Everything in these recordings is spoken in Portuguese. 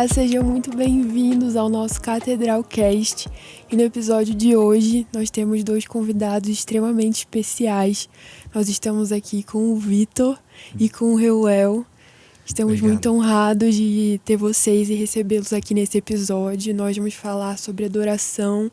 Olá, sejam muito bem-vindos ao nosso Catedral Cast. E no episódio de hoje nós temos dois convidados extremamente especiais. Nós estamos aqui com o Vitor e com o Reuel. Estamos muito honrados de ter vocês e recebê-los aqui nesse episódio. Nós vamos falar sobre adoração,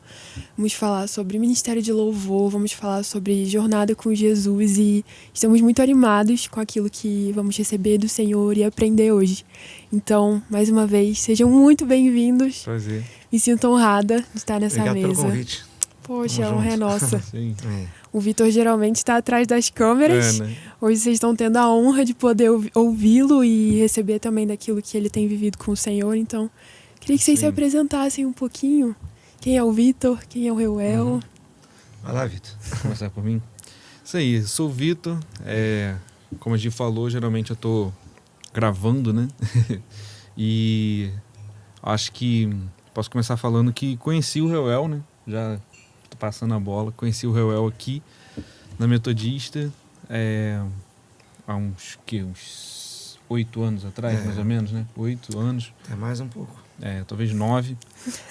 vamos falar sobre ministério de louvor, vamos falar sobre jornada com Jesus e estamos muito animados com aquilo que vamos receber do Senhor e aprender hoje. Então, mais uma vez, sejam muito bem-vindos. Prazer. Me sinto honrada de estar nessa Obrigado mesa. Pelo convite. Poxa, a honra é nossa. Sim. O Vitor geralmente está atrás das câmeras. Né? Hoje vocês estão tendo a honra de poder ouvi-lo e receber também daquilo que ele tem vivido com o Senhor. Então, queria que vocês se apresentassem um pouquinho. Quem é o Vitor? Quem é o Reuel? Vai lá, Vitor. Começar por mim? Isso aí, eu sou o Vitor. Como a gente falou, geralmente eu tô gravando, né? E acho que posso começar falando que conheci o Reuel, né? Já tô passando a bola. Conheci o Reuel aqui na Metodista há uns 8 anos atrás, mais ou menos, né? 8 anos. É mais um pouco. Talvez 9.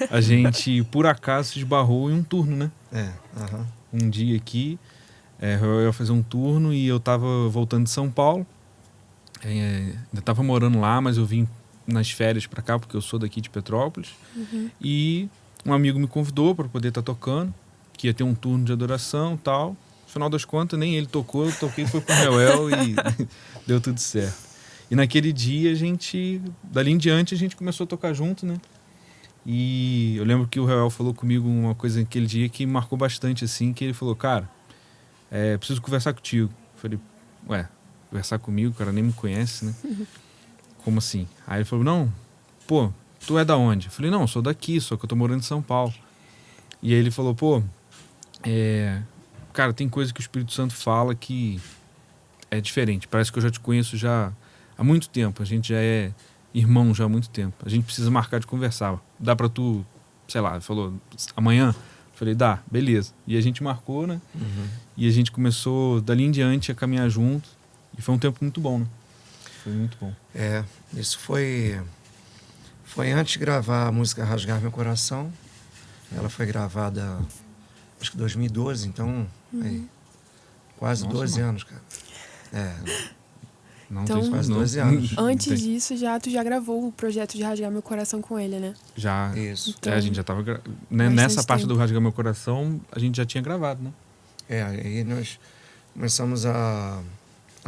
A gente, por acaso, se esbarrou em um turno, né? Um dia aqui, eu ia fazer um turno e eu tava voltando de São Paulo. Ainda tava morando lá, mas eu vim nas férias pra cá, porque eu sou daqui de Petrópolis. E um amigo me convidou para poder estar tocando, que ia ter um turno de adoração e tal. No final das contas, nem ele tocou, eu toquei, foi com o Reuel e deu tudo certo. E naquele dia, dali em diante, a gente começou a tocar junto, né? E eu lembro que o Reuel falou comigo uma coisa naquele dia que me marcou bastante, assim, que ele falou, cara, preciso conversar contigo. Eu falei, conversar comigo, o cara nem me conhece, né? Como assim? Aí ele falou, não, pô, tu é da onde? Eu falei, não, eu sou daqui, só que eu tô morando em São Paulo. E aí ele falou, pô, cara, tem coisa que o Espírito Santo fala que é diferente. Parece que eu já te conheço já há muito tempo. A gente já é irmão já há muito tempo. A gente precisa marcar de conversar. Dá pra tu, sei lá, ele falou, amanhã? Eu falei, dá, beleza. E a gente marcou, né? E a gente começou, dali em diante, a caminhar junto. E foi um tempo muito bom, né? Foi muito bom. Isso foi antes de gravar a música Rasgar Meu Coração. Ela foi gravada, acho que em 2012, então, quase 12 anos, cara. Não então, tem quase não. 12 anos. Antes disso, tu já gravou o projeto de Rasgar Meu Coração com ele, né? Já. Isso. Então, a gente já tava... Nessa parte do Rasgar Meu Coração, a gente já tinha gravado, né? Aí nós começamos a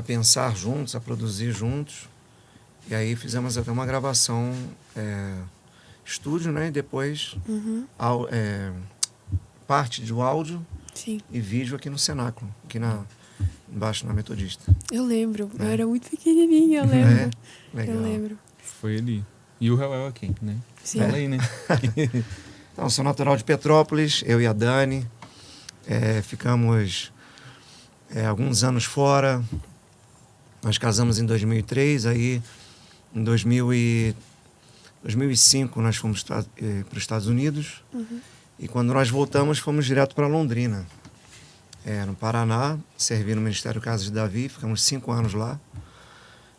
pensar juntos, a produzir juntos. E aí fizemos até uma gravação estúdio, né? E depois parte do áudio e vídeo aqui no Cenáculo, aqui embaixo na Metodista. Eu lembro, eu era muito pequenininha, eu lembro. Legal. Eu lembro. Foi ali. E o Reuel aqui, né? Sim. Fala aí, né? Então, sou natural de Petrópolis, eu e a Dani. Ficamos alguns anos fora. Nós casamos em 2003, aí em 2005 nós fomos para os Estados Unidos. E quando nós voltamos, fomos direto para Londrina. No Paraná, servi no Ministério Casa de Davi, ficamos 5 anos lá.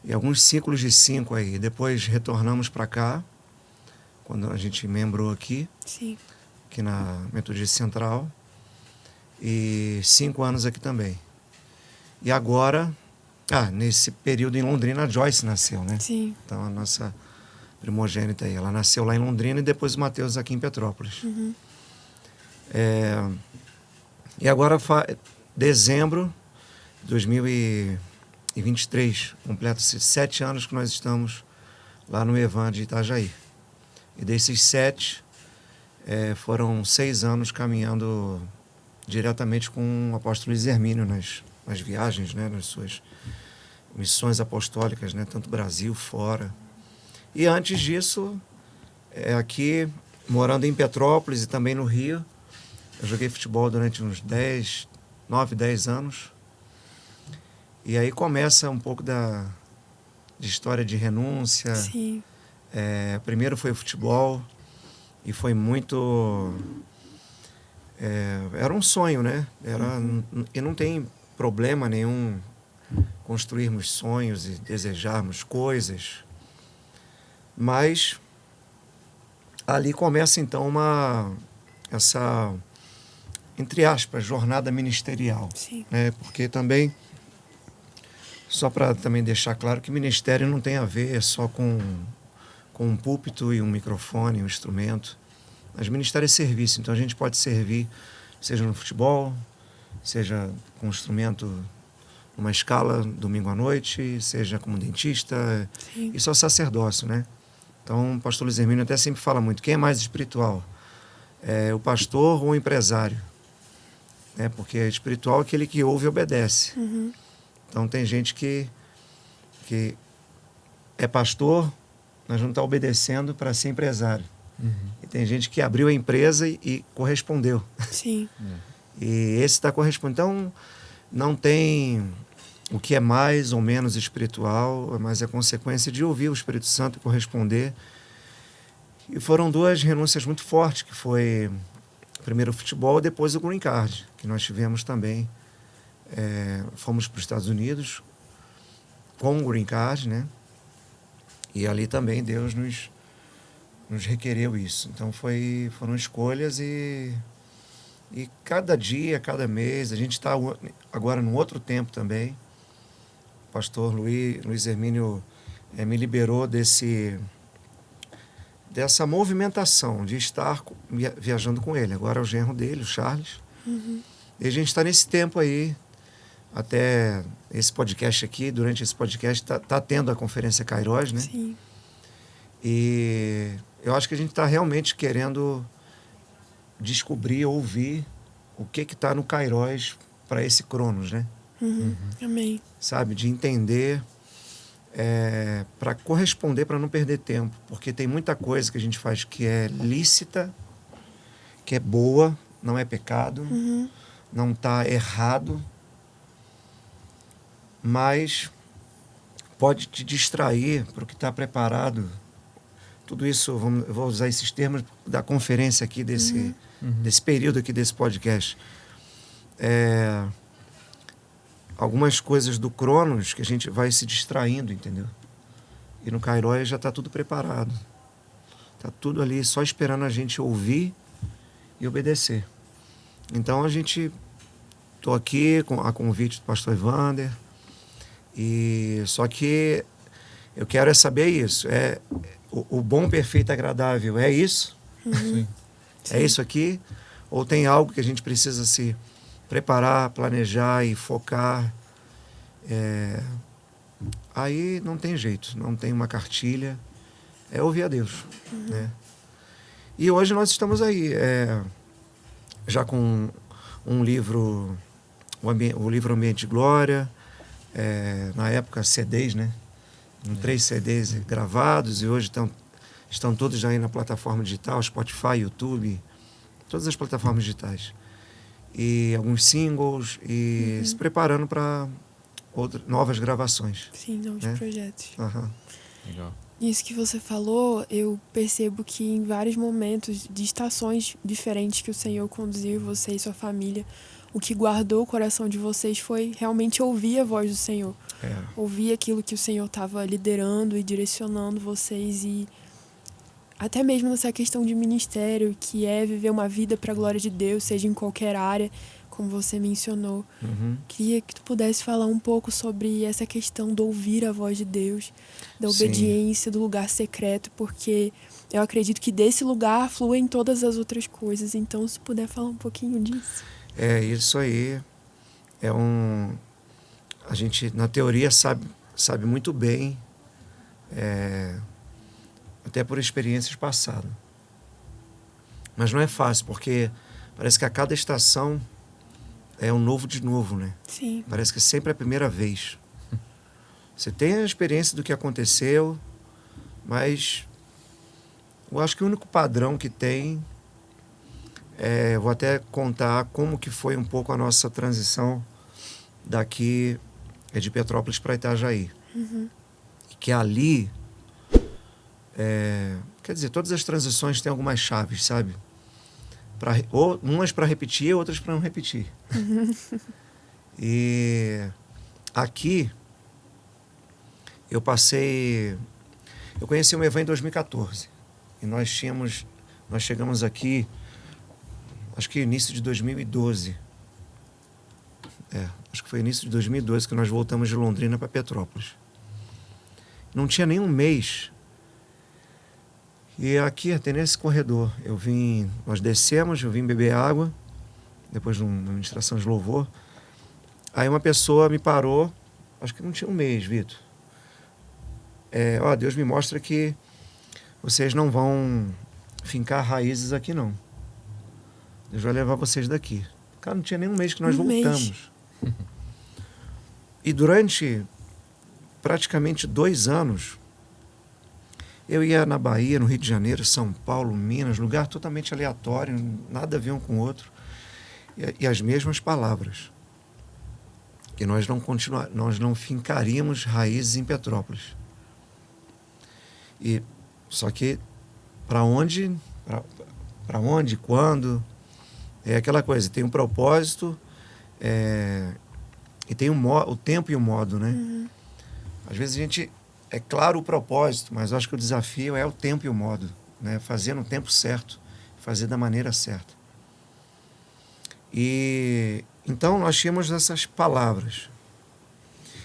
E alguns ciclos de 5 aí. Depois retornamos para cá, quando a gente membrou aqui, aqui na Metodista Central. E 5 anos aqui também. E agora, nesse período em Londrina, a Joyce nasceu, né? Sim. Então a nossa primogênita aí, ela nasceu lá em Londrina e depois o Mateus aqui em Petrópolis. E agora, dezembro de 2023, completa-se 7 anos que nós estamos lá no Evan de Itajaí. E desses 7, foram 6 anos caminhando diretamente com o apóstolo Luiz Hermínio nas viagens, né, nas suas missões apostólicas, né, tanto Brasil, fora. E antes disso, aqui, morando em Petrópolis e também no Rio, eu joguei futebol durante uns 9, 10 anos. E aí começa um pouco de história de renúncia. Sim. Primeiro foi o futebol e foi muito... era um sonho, né? E não tem problema nenhum construirmos sonhos e desejarmos coisas. Mas ali começa então essa, entre aspas, jornada ministerial. Sim. Né? Porque também, só para também deixar claro que ministério não tem a ver só com um púlpito e um microfone, um instrumento. Mas ministério é serviço, então a gente pode servir, seja no futebol, seja com um instrumento numa escala domingo à noite, seja como dentista. Sim. Isso é o sacerdócio, né? Então o pastor Luiz Hermínio até sempre fala muito, quem é mais espiritual? É o pastor ou o empresário? Né? Porque espiritual é aquele que ouve e obedece. Uhum. Então tem gente que é pastor, mas não está obedecendo para ser empresário. Uhum. E tem gente que abriu a empresa e correspondeu. Sim. E esse está correspondendo. Então, não tem o que é mais ou menos espiritual, mas é consequência de ouvir o Espírito Santo e corresponder. E foram duas renúncias muito fortes, que foi primeiro o futebol e depois o green card, que nós tivemos também. Fomos para os Estados Unidos com o green card, né? E ali também Deus nos requereu isso. Então foram escolhas e cada dia, cada mês, a gente está agora num outro tempo também. O pastor Luiz Hermínio me liberou dessa movimentação de estar viajando com ele. Agora é o genro dele, o Charles. Uhum. E a gente está nesse tempo aí, até esse podcast aqui, durante esse podcast, tá tendo a Conferência Kairos, né? Sim. E eu acho que a gente está realmente querendo descobrir, ouvir o que está no Kairos para esse Cronos, né? Uhum. Amém. Sabe? De entender, para corresponder, para não perder tempo. Porque tem muita coisa que a gente faz que é lícita, que é boa, não é pecado, Uhum. não está errado, mas pode te distrair para o que está preparado. Tudo isso, eu vou usar esses termos da conferência aqui, desse período aqui, desse podcast. Algumas coisas do Cronos que a gente vai se distraindo, entendeu? E no Kairos já está tudo preparado. Está tudo ali só esperando a gente ouvir e obedecer. Então estou aqui a convite do pastor Evander, e só que eu quero saber isso. O bom, perfeito e agradável é isso? Sim. É isso aqui? Ou tem algo que a gente precisa se preparar, planejar e focar? Aí não tem jeito, não tem uma cartilha. É ouvir a Deus. Né? E hoje nós estamos aí, já com um livro, o livro Ambiente de Glória, na época CDs, né? 3 CDs gravados, e hoje estão todos já aí na plataforma digital, Spotify, YouTube, todas as plataformas digitais. E alguns singles, e se preparando para novas gravações. Sim, novos né? projetos. Uhum. Legal. Isso que você falou, eu percebo que em vários momentos de estações diferentes que o Senhor conduziu você e sua família, o que guardou o coração de vocês foi realmente ouvir a voz do Senhor. Ouvir aquilo que o Senhor estava liderando e direcionando vocês, e até mesmo nessa questão de ministério, que é viver uma vida para a glória de Deus, seja em qualquer área, como você mencionou. Queria que tu pudesse falar um pouco sobre essa questão do ouvir a voz de Deus, da obediência, do lugar secreto, porque eu acredito que desse lugar fluem todas as outras coisas. Então, se puder falar um pouquinho disso. Isso aí a gente, na teoria, sabe muito bem, até por experiências passadas. Mas não é fácil, porque parece que a cada estação é um novo de novo, né? Sim. Parece que sempre é a primeira vez. Você tem a experiência do que aconteceu, mas eu acho que o único padrão que tem eu vou até contar como que foi um pouco a nossa transição daqui de Petrópolis para Itajaí. Que ali, quer dizer, todas as transições têm algumas chaves, sabe? Umas para repetir, outras para não repetir. E aqui eu conheci o Evan em 2014. E nós tínhamos Nós chegamos aqui, acho que início de 2012. Acho que foi início de 2012 que nós voltamos de Londrina para Petrópolis. Não tinha nem um mês. E aqui, até nesse corredor, nós descemos, eu vim beber água, depois de uma ministração de louvor. Aí uma pessoa me parou, acho que não tinha um mês, Vitor. Deus me mostra que vocês não vão fincar raízes aqui, não. Deus vai levar vocês daqui. Cara, não tinha nem um mês que nós voltamos. E durante praticamente 2 anos, eu ia na Bahia, no Rio de Janeiro, São Paulo, Minas, lugar totalmente aleatório, nada a ver um com o outro. E as mesmas palavras. Que nós não fincaríamos raízes em Petrópolis. Só que para onde, quando, é aquela coisa, tem um propósito e tem o tempo e o modo, né? Uhum. Às vezes é claro o propósito, mas eu acho que o desafio é o tempo e o modo, né? Fazer no tempo certo, fazer da maneira certa. E então nós tínhamos essas palavras.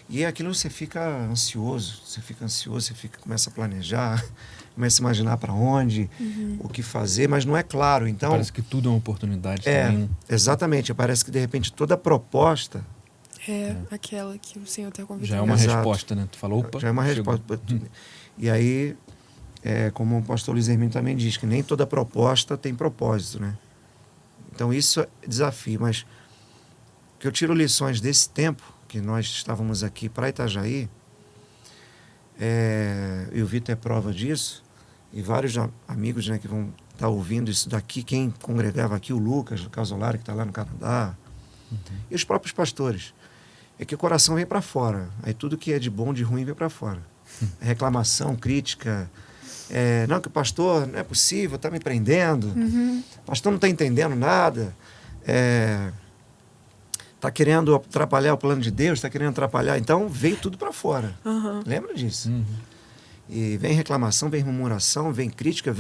E aquilo você fica ansioso, começa a planejar, começa a imaginar para onde, o que fazer, mas não é claro. Então, parece que tudo é uma oportunidade também. Exatamente. Parece que, de repente, toda a proposta... aquela que o Senhor está convidando. Já é uma resposta, né? Tu falou, opa, já é uma resposta. E aí, como o pastor Luiz Hermínio também diz, que nem toda proposta tem propósito, né? Então, isso é desafio. Mas que eu tiro lições desse tempo, que nós estávamos aqui para Itajaí, e o Vitor é prova disso, e vários amigos, né, que vão estar ouvindo isso daqui, quem congregava aqui, o Lucas, o Casolari, que está lá no Canadá, e os próprios pastores, é que o coração vem para fora, aí tudo que é de bom, de ruim, vem para fora. Reclamação, crítica, não, que o pastor, não é possível, está me prendendo, o pastor não está entendendo nada, está querendo atrapalhar o plano de Deus, está querendo atrapalhar. Então, veio tudo para fora. Uhum. Lembra disso? Uhum. E vem reclamação, vem murmuração, vem crítica,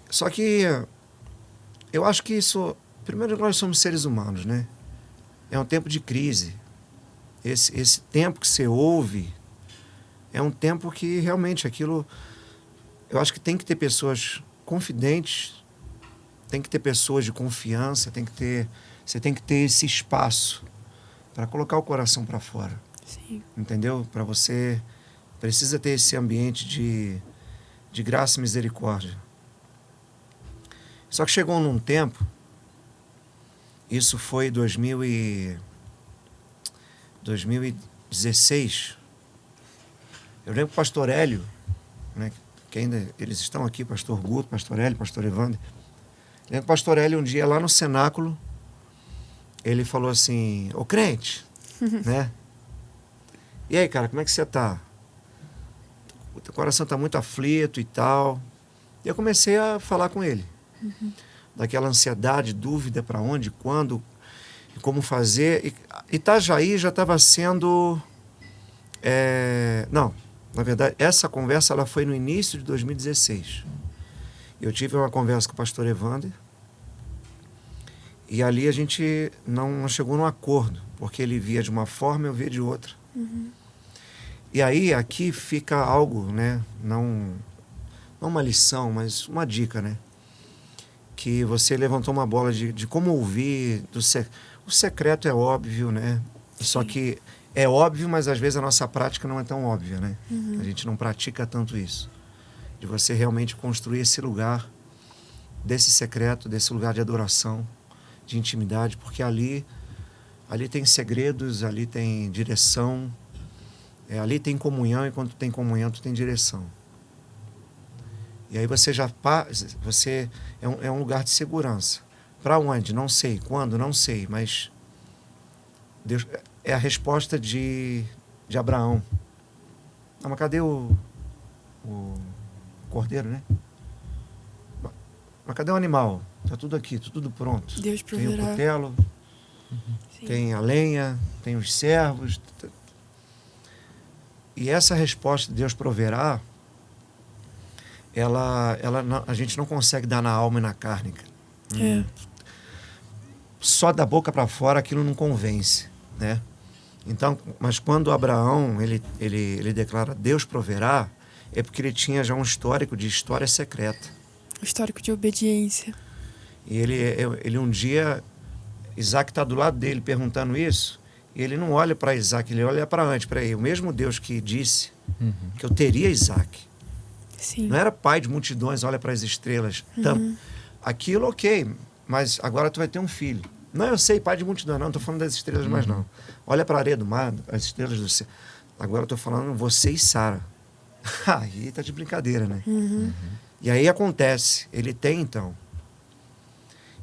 Só que eu acho que isso... Primeiro, nós somos seres humanos, né? É um tempo de crise. Esse tempo que você ouve é um tempo que realmente aquilo... Eu acho que tem que ter pessoas confidentes, tem que ter pessoas de confiança, você tem que ter esse espaço para colocar o coração para fora. Sim. Entendeu? Para você precisa ter esse ambiente de graça e misericórdia. Só que chegou num tempo, isso foi 2016. Eu lembro que o pastor Hélio, né, que ainda eles estão aqui, pastor Guto, pastor Hélio, pastor Evandro. Lembro que o pastor Hélio, um dia lá no cenáculo, ele falou assim: ô crente, né? E aí, cara, como é que você tá? O teu coração tá muito aflito e tal. E eu comecei a falar com ele. Daquela ansiedade, dúvida para onde, quando, como fazer. E Itajaí já estava sendo... Não, na verdade, essa conversa ela foi no início de 2016. Eu tive uma conversa com o pastor Evandro e ali a gente não chegou num acordo, porque ele via de uma forma, eu via de outra. E aí, aqui fica algo, né? Não uma lição, mas uma dica, né? Que você levantou uma bola de como ouvir. O secreto é óbvio, né? Sim. Só que é óbvio, mas às vezes a nossa prática não é tão óbvia, né? A gente não pratica tanto isso. De você realmente construir esse lugar desse secreto, desse lugar de adoração, de intimidade, porque ali tem segredos, ali tem direção, ali tem comunhão, e quando tem comunhão, tu tem direção. E aí você é um lugar de segurança. Para onde? Não sei. Quando? Não sei. Mas Deus é a resposta de Abraão. Ah, mas cadê o cordeiro, né? Mas cadê o animal? Está tudo aqui, tudo pronto. Deus proverá. Tem o cutelo, tem a lenha, tem os servos. E essa resposta de Deus proverá, a gente não consegue dar na alma e na carne. É. Só da boca para fora aquilo não convence, né? Então, mas quando Abraão ele declara Deus proverá, é porque ele tinha já um histórico de história secreta. Histórico de obediência. E ele um dia, Isaac está do lado dele perguntando isso, e ele não olha para Isaac, ele olha para antes, para ele. O mesmo Deus que disse que eu teria Isaac. Sim. Não era pai de multidões, olha para as estrelas. Então, aquilo, ok, mas agora tu vai ter um filho. Não, eu sei, pai de multidão, não estou falando das estrelas mais não. Olha para a areia do mar, as estrelas do céu. Agora eu estou falando você e Sara. Aí tá de brincadeira, né? E aí acontece, ele tem então.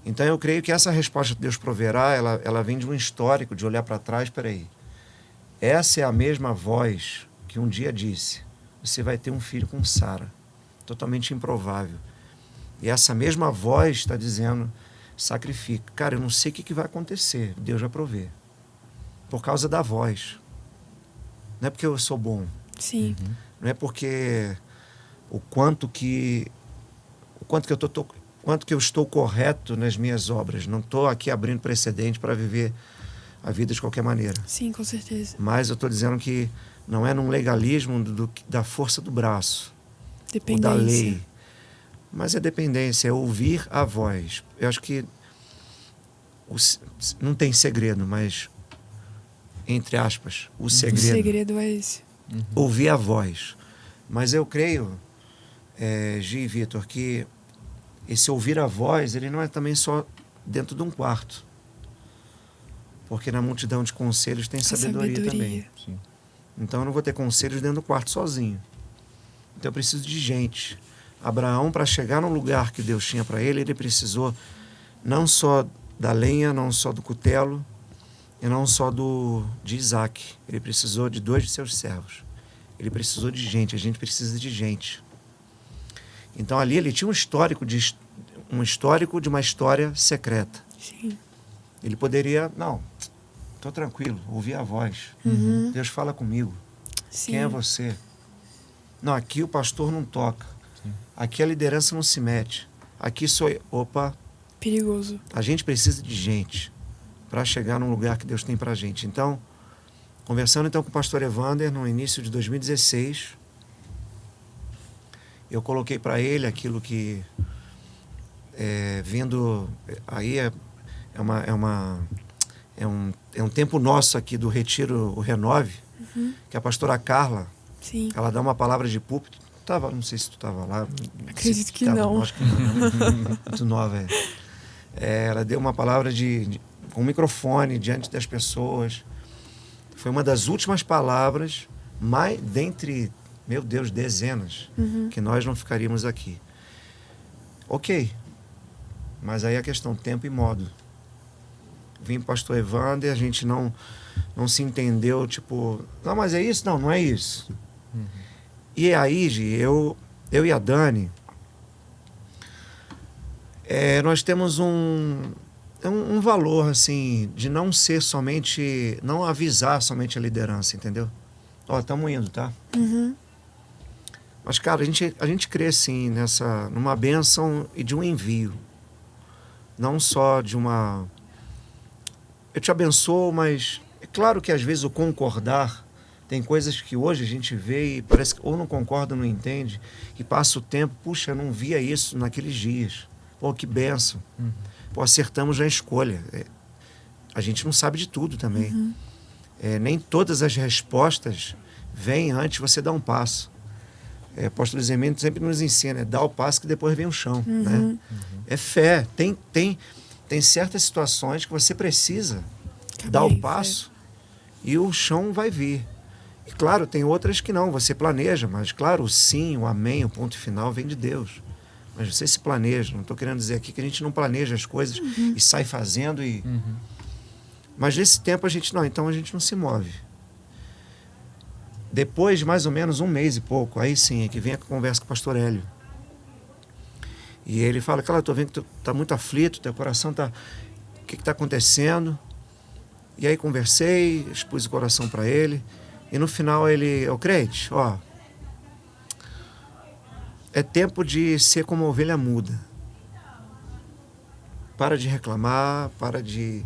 Então eu creio que essa resposta de Deus proverá, ela vem de um histórico, de olhar para trás, peraí. Essa é a mesma voz que um dia disse, você vai ter um filho com Sara. Totalmente improvável. E essa mesma voz está dizendo, sacrifica. Cara, eu não sei o que vai acontecer, Deus vai prover. Por causa da voz. Não é porque eu sou bom. Sim. Não é porque o quanto que eu estou correto nas minhas obras. Não estou aqui abrindo precedente para viver a vida de qualquer maneira. Sim, com certeza. Mas eu estou dizendo que não é num legalismo da força do braço, ou da lei. Mas é dependência, é ouvir a voz. Eu acho que não tem segredo, mas, entre aspas, o segredo é esse. Ouvir a voz. Mas eu creio, Gi e Vitor, que esse ouvir a voz, ele não é também só dentro de um quarto. Porque na multidão de conselhos tem sabedoria também. Sim. Então eu não vou ter conselhos dentro do quarto sozinho. Então eu preciso de gente. Abraão, para chegar no lugar que Deus tinha para ele precisou não só da lenha, não só do cutelo, e não só de Isaac. Ele precisou de 2 de seus servos. Ele precisou de gente. A gente precisa de gente. Então ali ele tinha um histórico de uma história secreta. Sim. Ele poderia, não, estou tranquilo, ouvir a voz. Deus fala comigo. Sim. Quem é você? Não, aqui o pastor não toca. Aqui a liderança não se mete. Aqui sou eu. Opa. Perigoso. A gente precisa de gente para chegar num lugar que Deus tem para a gente. Então, conversando então com o pastor Evander no início de 2016, eu coloquei para ele aquilo que vindo aí é um tempo nosso aqui do Retiro o Renove, que a pastora Carla, Sim. ela dá uma palavra de púlpito. Não sei se tu estava lá. Acredito que não. Acho que não. Muito nova. Ela deu uma palavra com um microfone diante das pessoas. Foi uma das últimas palavras, dentre, meu Deus, dezenas, que nós não ficaríamos aqui. Ok. Mas aí a questão, tempo e modo. Vim para o pastor Evander, a gente não se entendeu, tipo, não, mas é isso? Não, não é isso. E aí, Gi, eu e a Dani, nós temos um valor, assim, de não ser somente, não avisar somente a liderança, entendeu? Ó, estamos indo, tá? Mas, cara, a gente crê, sim, numa bênção e de um envio. Não só de uma... Eu te abençoo, mas é claro que às vezes o concordar... Tem coisas que hoje a gente vê e parece que ou não concorda ou não entende, e passa o tempo, puxa, eu não via isso naqueles dias. Pô, que bênção. Pô, acertamos na escolha. A gente não sabe de tudo também. Nem todas as respostas vêm antes de você dar um passo. O apóstolo Zemento sempre nos ensina, dá o passo que depois vem o chão. Né? É fé. Tem certas situações que você precisa dar o passo e o chão vai vir. E claro, tem outras que não, você planeja, mas claro, o sim, o amém, o ponto final vem de Deus. Mas você se planeja, não estou querendo dizer aqui que a gente não planeja as coisas e sai fazendo. Mas nesse tempo então a gente não se move. Depois de mais ou menos 1 mês e pouco, aí sim é que vem a conversa com o pastor Hélio. E ele fala, cara, eu estou vendo que tu está muito aflito, teu coração está... O que está acontecendo? E aí conversei, expus o coração para ele. E no final ele, crente, é tempo de ser como uma ovelha muda. Para de reclamar, para de...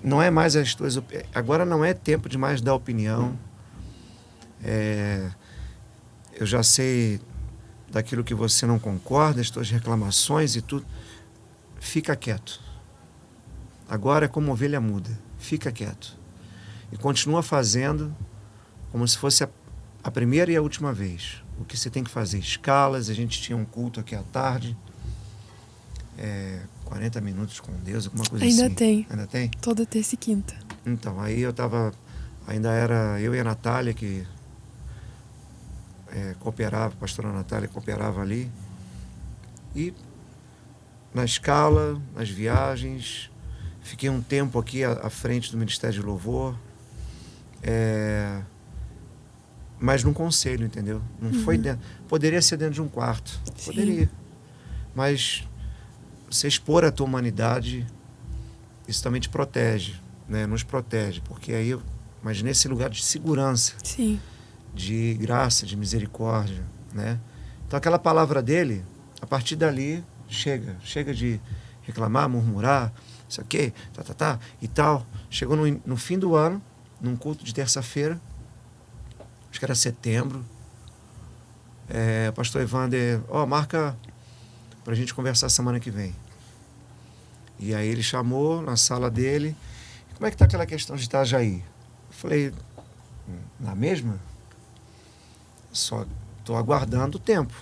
Não é mais as tuas... Agora não é tempo de mais dar opinião. Eu já sei daquilo que você não concorda, as tuas reclamações e tudo. Fica quieto. Agora é como ovelha muda. Fica quieto. E continua fazendo como se fosse a primeira e a última vez. O que você tem que fazer? Escalas, a gente tinha um culto aqui à tarde. 40 minutos com Deus, alguma coisa assim. Ainda tem. Ainda tem? Toda terça e quinta. Então, aí eu tava... Ainda era eu e a Natália que cooperava, a pastora Natália cooperava ali. E na escala, nas viagens, fiquei um tempo aqui à frente do Ministério de Louvor. Mas num conselho, entendeu? Não foi dentro... Poderia ser dentro de um quarto. Sim. Poderia. Mas você expor a tua humanidade, isso também te protege, né? Nos protege. Porque aí, mas nesse lugar de segurança, Sim. de graça, de misericórdia, né? Então aquela palavra dele, a partir dali, chega de reclamar, murmurar, isso aqui, e tal. Chegou no fim do ano, num culto de terça-feira, acho que era setembro, o pastor Evander, marca pra gente conversar semana que vem. E aí ele chamou na sala dele, como é que tá aquela questão de Itajaí? Eu falei, na mesma? Só tô aguardando o tempo.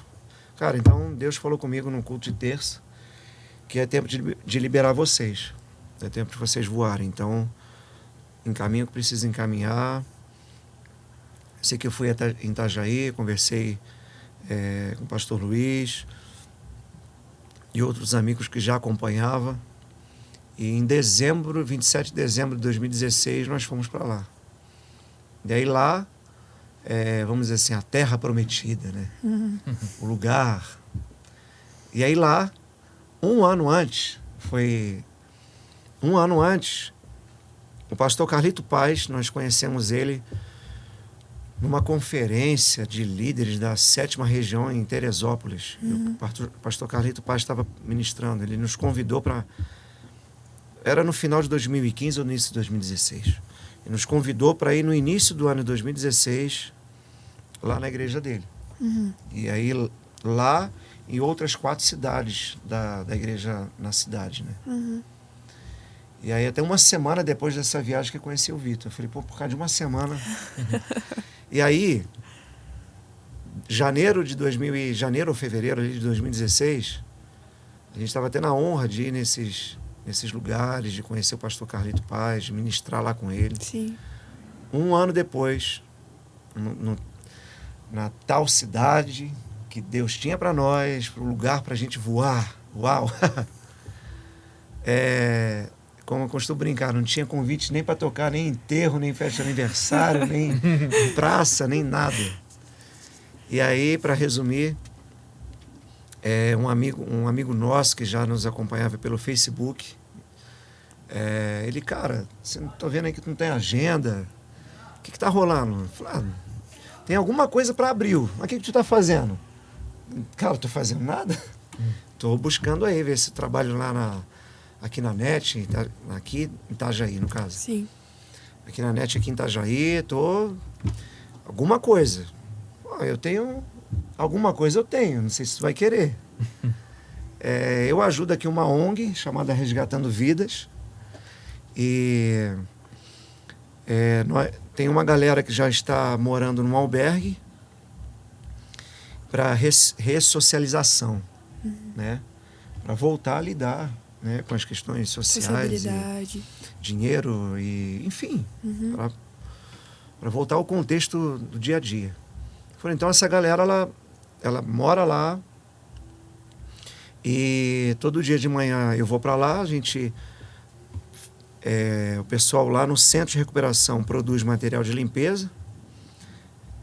Cara, então Deus falou comigo num culto de terça, que é tempo de liberar vocês. É tempo de vocês voarem. Então, encaminho o que precisa encaminhar. Sei que eu fui em Itajaí, conversei com o pastor Luiz e outros amigos que já acompanhava. E em 27 de dezembro de 2016, nós fomos para lá. E aí lá, vamos dizer assim, a terra prometida, né? O lugar. E aí lá, um ano antes, o pastor Carlito Paz, nós conhecemos ele numa conferência de líderes da 7ª região em Teresópolis. O pastor Carlito Paz estava ministrando, ele nos convidou para... Era no final de 2015 ou no início de 2016. Ele nos convidou para ir no início do ano de 2016, lá na igreja dele. E aí lá em outras 4 cidades da igreja na cidade, né? E aí até uma semana depois dessa viagem que eu conheci o Vitor. Eu falei, por causa de uma semana... E aí, janeiro ou fevereiro ali de 2016, a gente estava tendo a honra de ir nesses lugares, de conhecer o pastor Carlito Paz, de ministrar lá com ele. Sim. Um ano depois, na tal cidade que Deus tinha para nós, para o lugar para a gente voar. Uau! Como eu costumo brincar, não tinha convite nem para tocar, nem enterro, nem festa de aniversário, nem praça, nem nada. E aí, para resumir, um amigo nosso que já nos acompanhava pelo Facebook, ele, cara, você não tá vendo aí que não tem agenda? O que tá rolando? Eu falei, tem alguma coisa para abril, mas o que tu tá fazendo? Cara, eu tô fazendo nada? Tô buscando aí, ver esse trabalho lá aqui na NET, aqui em Itajaí, no caso. Sim. Aqui na NET, aqui em Itajaí, alguma coisa. Eu tenho... Alguma coisa eu tenho, não sei se tu vai querer. Eu ajudo aqui uma ONG chamada Resgatando Vidas. E tem uma galera que já está morando num albergue para ressocialização, né? Para voltar a lidar, né, com as questões sociais, dinheiro e enfim, para voltar ao contexto do dia a dia. Então essa galera ela mora lá e todo dia de manhã eu vou para lá, o pessoal lá no centro de recuperação produz material de limpeza,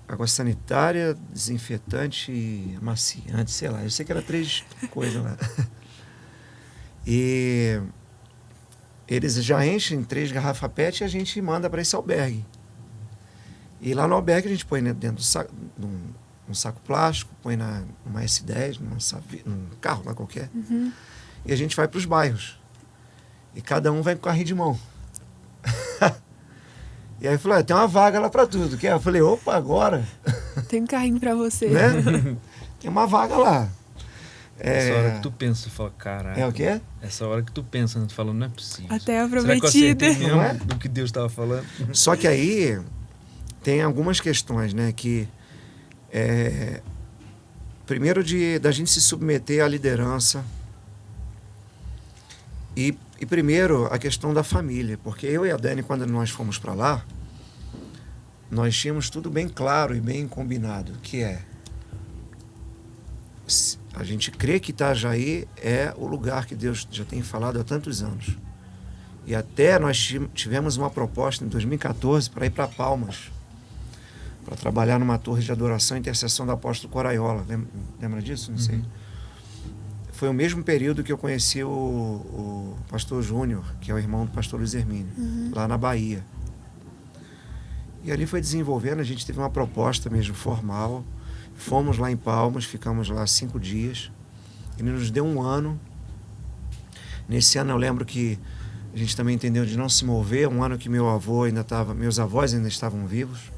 água sanitária, desinfetante e amaciante, sei lá, eu sei que era 3 coisas lá. E eles já enchem 3 garrafas PET e a gente manda para esse albergue. E lá no albergue a gente põe dentro num saco plástico, põe numa S10, num carro lá qualquer, e a gente vai para os bairros. E cada um vai com carrinho de mão. E aí falou, tem uma vaga lá para tudo. Eu falei, opa, agora. Tem um carrinho para você. Né? Tem uma vaga lá. Essa hora que tu pensa, tu fala, caraca. É o quê? Essa hora que tu pensa, né? Tu fala, não é possível. Até a Será que eu prometida. acertei mesmo Não é? do que Deus estava falando? Só que aí tem algumas questões, né? Que primeiro da gente se submeter à liderança e primeiro a questão da família, porque eu e a Dani, quando nós fomos para lá, nós tínhamos tudo bem claro e bem combinado, que a gente crê que Itajaí é o lugar que Deus já tem falado há tantos anos. E até nós tivemos uma proposta em 2014 para ir para Palmas, para trabalhar numa torre de adoração e intercessão do apóstolo Coraiola. Lembra disso? Não sei. Foi o mesmo período que eu conheci o pastor Júnior, que é o irmão do pastor Luiz Hermínio, lá na Bahia. E ali foi desenvolvendo, a gente teve uma proposta mesmo formal. Fomos lá em Palmas, ficamos lá 5 dias. Ele nos deu 1 ano. Nesse ano eu lembro que a gente também entendeu de não se mover. 1 ano que meus avós ainda estavam vivos.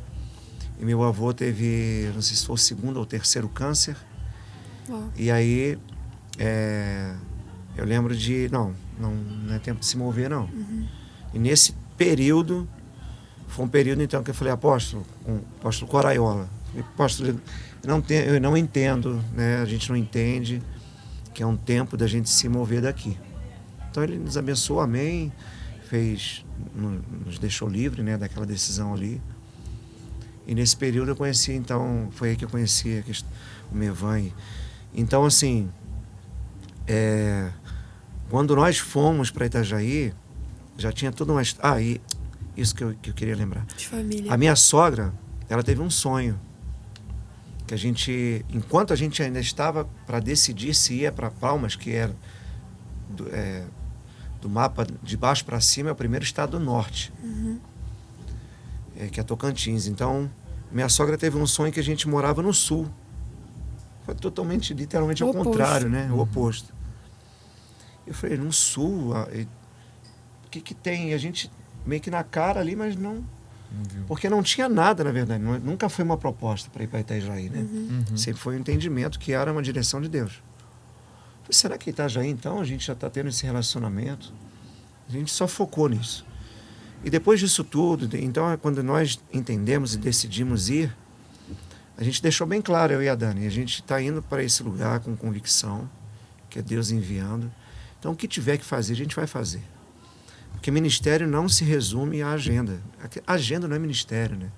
E meu avô teve, não sei se foi o 2º ou 3º câncer. E aí, eu lembro de, não é tempo de se mover, não. E nesse período, foi um período então que eu falei, apóstolo Coraiola, apóstolo, eu não entendo, né? A gente não entende que é um tempo da gente se mover daqui. Então ele nos abençoou, amém, nos deixou livre, né, daquela decisão ali. E nesse período eu conheci, então, foi aí que eu conheci o Mevan. Então, assim, quando nós fomos para Itajaí, já tinha toda uma... e isso que eu queria lembrar. De família. A minha sogra, ela teve um sonho, que enquanto a gente ainda estava para decidir se ia para Palmas, que era do mapa de baixo para cima, é o primeiro estado do norte, que é Tocantins. Então, minha sogra teve um sonho que a gente morava no sul. Foi totalmente, literalmente ao contrário, né? O oposto. Eu falei, no sul, o que tem? A gente meio que na cara ali, mas não viu. Porque não tinha nada, na verdade. Nunca foi uma proposta para ir para Itajaí, né? Sempre foi um entendimento que era uma direção de Deus. Eu falei, será que Itajaí, então, a gente já está tendo esse relacionamento? A gente só focou nisso. E depois disso tudo, então, quando nós entendemos e decidimos ir, a gente deixou bem claro, eu e a Dani, a gente está indo para esse lugar com convicção, que é Deus enviando. Então, o que tiver que fazer, a gente vai fazer. Porque ministério não se resume à agenda. A agenda não é ministério, né?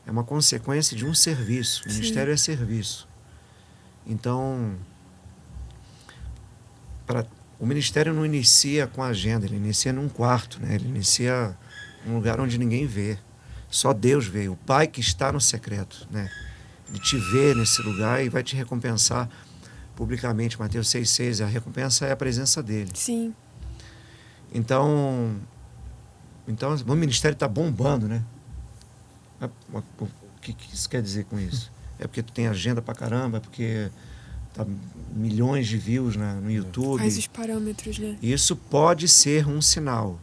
É uma consequência de um serviço. O ministério é serviço. Então, o ministério não inicia com a agenda, ele inicia num quarto, né? Ele inicia num lugar onde ninguém vê. Só Deus vê. O Pai que está no secreto, né? Ele te vê nesse lugar e vai te recompensar publicamente. Mateus 6,6, a recompensa é a presença dele. Sim. Então o ministério está bombando, né? O que isso quer dizer com isso? É porque tu tem agenda pra caramba, é porque tá milhões de views no YouTube. Faz os parâmetros, né? Isso pode ser um sinal.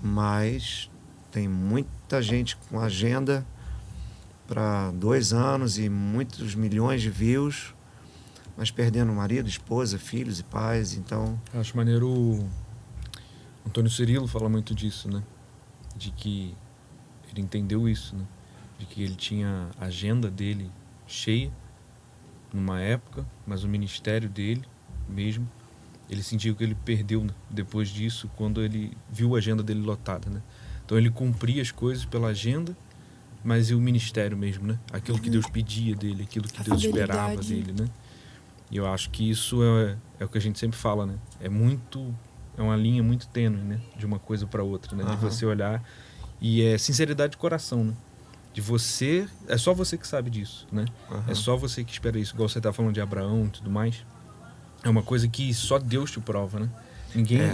Mas tem muita gente com agenda para 2 anos e muitos milhões de views, mas perdendo marido, esposa, filhos e pais. Então, acho maneiro o Antônio Cirilo fala muito disso, né? De que ele entendeu isso, né? De que ele tinha a agenda dele cheia numa época, mas o ministério dele mesmo, ele sentiu que ele perdeu, né? Depois disso, quando ele viu a agenda dele lotada, né? Então ele cumpria as coisas pela agenda, mas e o ministério mesmo, né? Aquilo que Deus pedia dele, aquilo que Deus esperava dele, né? E eu acho que isso é o que a gente sempre fala, né? É uma linha muito tênue, né? De uma coisa para outra, né? De você olhar, e é sinceridade de coração, né? De você, é só você que sabe disso, né? É só você que espera isso, igual você tá falando de Abraão e tudo mais. É uma coisa que só Deus te prova, né?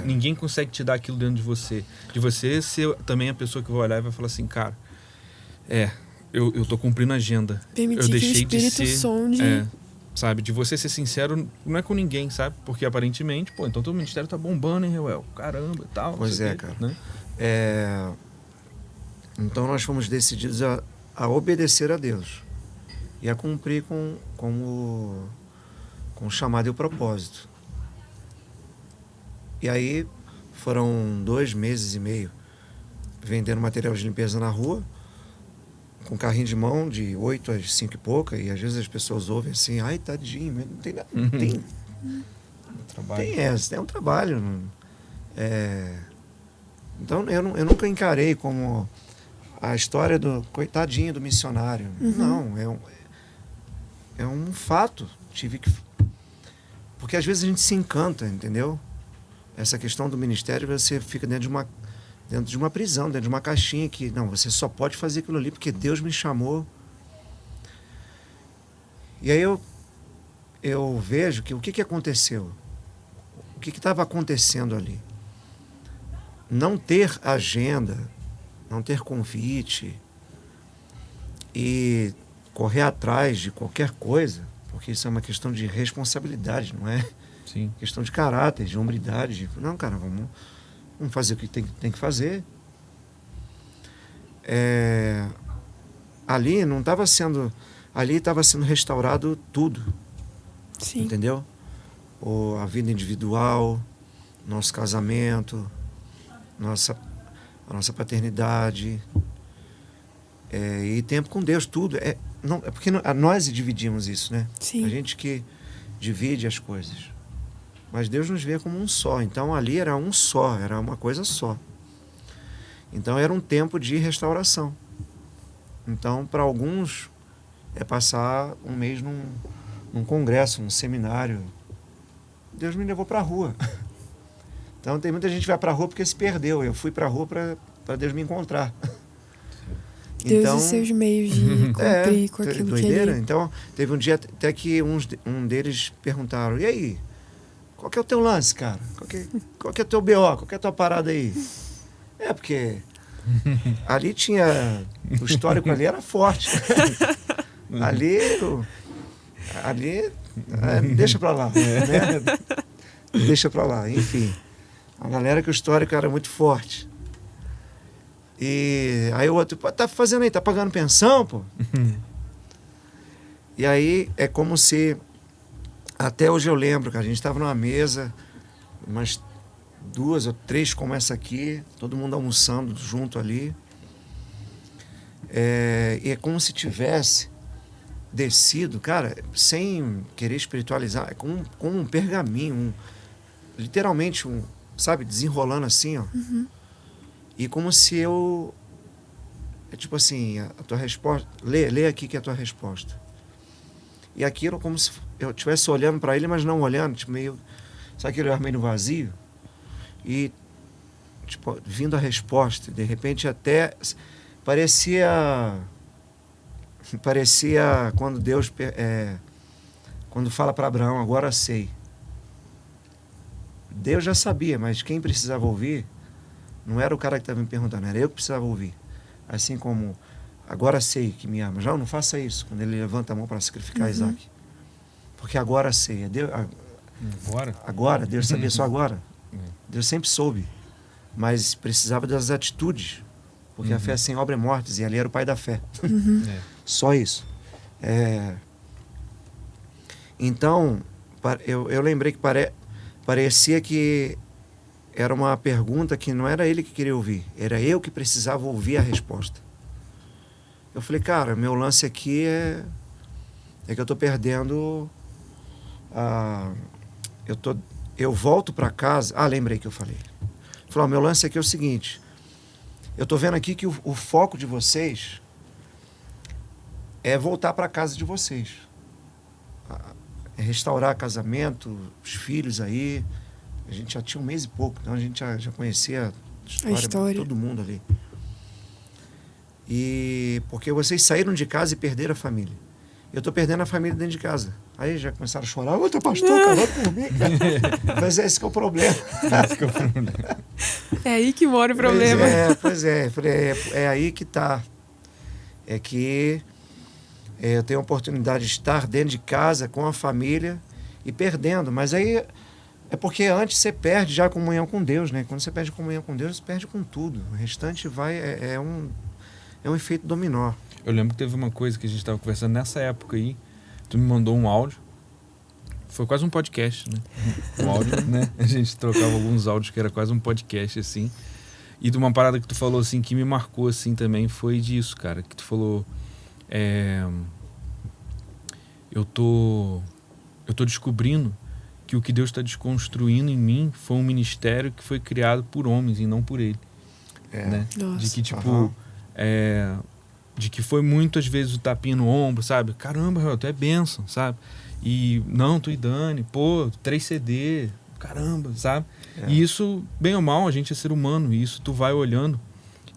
Ninguém consegue te dar aquilo dentro de você. De você ser também a pessoa que vai olhar e vai falar assim, cara, eu tô cumprindo a agenda. Permitir eu que o deixei de Espírito ser, sonde. sabe, de você ser sincero não é com ninguém, sabe? Porque aparentemente, pô, então teu ministério tá bombando, hein, Reuel? Caramba e tal. Pois é, cara. Né? Então nós fomos decididos a obedecer a Deus e a cumprir com o chamado e o propósito. E aí foram 2 meses e meio vendendo material de limpeza na rua, com carrinho de mão de 8 às 5 e pouca, e às vezes as pessoas ouvem assim, ai, tadinho, não tem nada. Tem um trabalho. Então eu nunca encarei como a história do coitadinho do missionário. Não, é um fato. Porque às vezes a gente se encanta, entendeu? Essa questão do ministério, você fica dentro de uma prisão, dentro de uma caixinha que, não, você só pode fazer aquilo ali porque Deus me chamou. E aí eu vejo que o que aconteceu? O que estava acontecendo ali? Não ter agenda, não ter convite e correr atrás de qualquer coisa, porque isso é uma questão de responsabilidade, não é? Sim. Questão de caráter, de hombridade. Não, cara, vamos fazer o que tem que fazer. Ali não estava sendo... Ali estava sendo restaurado tudo. Sim. Entendeu? A vida individual, nosso casamento, a nossa paternidade, e tempo com Deus, tudo. É porque nós dividimos isso, né? Sim. A gente que divide as coisas. Mas Deus nos vê como um só. Então ali era um só, era uma coisa só. Então era um tempo de restauração. Então, para alguns, é passar um mês num congresso, num seminário. Deus me levou para a rua. Então tem muita gente que vai para a rua porque se perdeu. Eu fui para a rua para Deus me encontrar. Deus e seus meios de cumprir com aquilo doideira. que ele... Então, teve um dia até que um deles perguntaram, e aí? Qual que é o teu lance, cara? Qual que é o teu BO? Qual que é a tua parada aí? Porque ali tinha... O histórico ali era forte. Ali deixa pra lá. Né? Deixa pra lá, enfim. A galera que o histórico era muito forte. E aí o outro, tá fazendo aí? Tá pagando pensão, pô? E aí é como se... Até hoje eu lembro, cara, a gente estava numa mesa, umas 2 ou 3 como essa aqui, todo mundo almoçando junto ali. E é como se tivesse descido, cara, sem querer espiritualizar, com um pergaminho, literalmente, sabe, desenrolando assim, ó. E como se eu... tipo assim, a tua resposta... Lê aqui que é a tua resposta. E aquilo como se eu estivesse olhando para ele, mas não olhando, tipo meio... Sabe aquele olhar meio vazio? E, tipo, vindo a resposta. De repente até parecia quando Deus... quando fala para Abraão, agora sei. Deus já sabia, mas quem precisava ouvir não era o cara que estava me perguntando, era eu que precisava ouvir. Assim como... Agora sei que me ama. Não faça isso. Quando ele levanta a mão para sacrificar Isaac. Porque agora sei. Agora? Deus sabia só agora. Deus sempre soube. Mas precisava das atitudes. Porque a fé sem obra é morte. E ali era o pai da fé. Só isso. Então, eu lembrei que parecia que era uma pergunta que não era ele que queria ouvir. Era eu que precisava ouvir a resposta. Eu falei, cara, meu lance aqui é que eu tô perdendo eu volto para casa. Lembrei que eu falei. Ele falou, meu lance aqui é o seguinte, eu tô vendo aqui que o foco de vocês é voltar para casa de vocês. É restaurar casamento, os filhos aí. A gente já tinha 1 mês e pouco, então a gente já conhecia a história de todo mundo ali. E porque vocês saíram de casa e perderam a família. Eu estou perdendo a família dentro de casa. Aí já começaram a chorar. Ô, teu pastor, calou por mim, cara. Mas esse que é o problema. É aí que mora o problema. Pois é. É aí que está. é que eu tenho a oportunidade de estar dentro de casa com a família e perdendo. Mas aí é porque antes você perde já a comunhão com Deus, né? Quando você perde a comunhão com Deus, você perde com tudo. O restante é um efeito dominó. Eu lembro que teve uma coisa que a gente estava conversando nessa época aí. Tu me mandou um áudio. Foi quase um podcast, né? Um áudio, né? A gente trocava alguns áudios que era quase um podcast, assim. E de uma parada que tu falou, assim, que me marcou, assim, também, foi disso, cara. Que tu falou... Eu tô descobrindo que o que Deus está desconstruindo em mim foi um ministério que foi criado por homens e não por Ele. Né? De que, tipo... de que foi muitas vezes o tapinha no ombro, sabe? Caramba, tu é bênção, sabe? E não, tu e Dani, pô, 3 CD, caramba, sabe? E isso, bem ou mal, a gente é ser humano, e isso tu vai olhando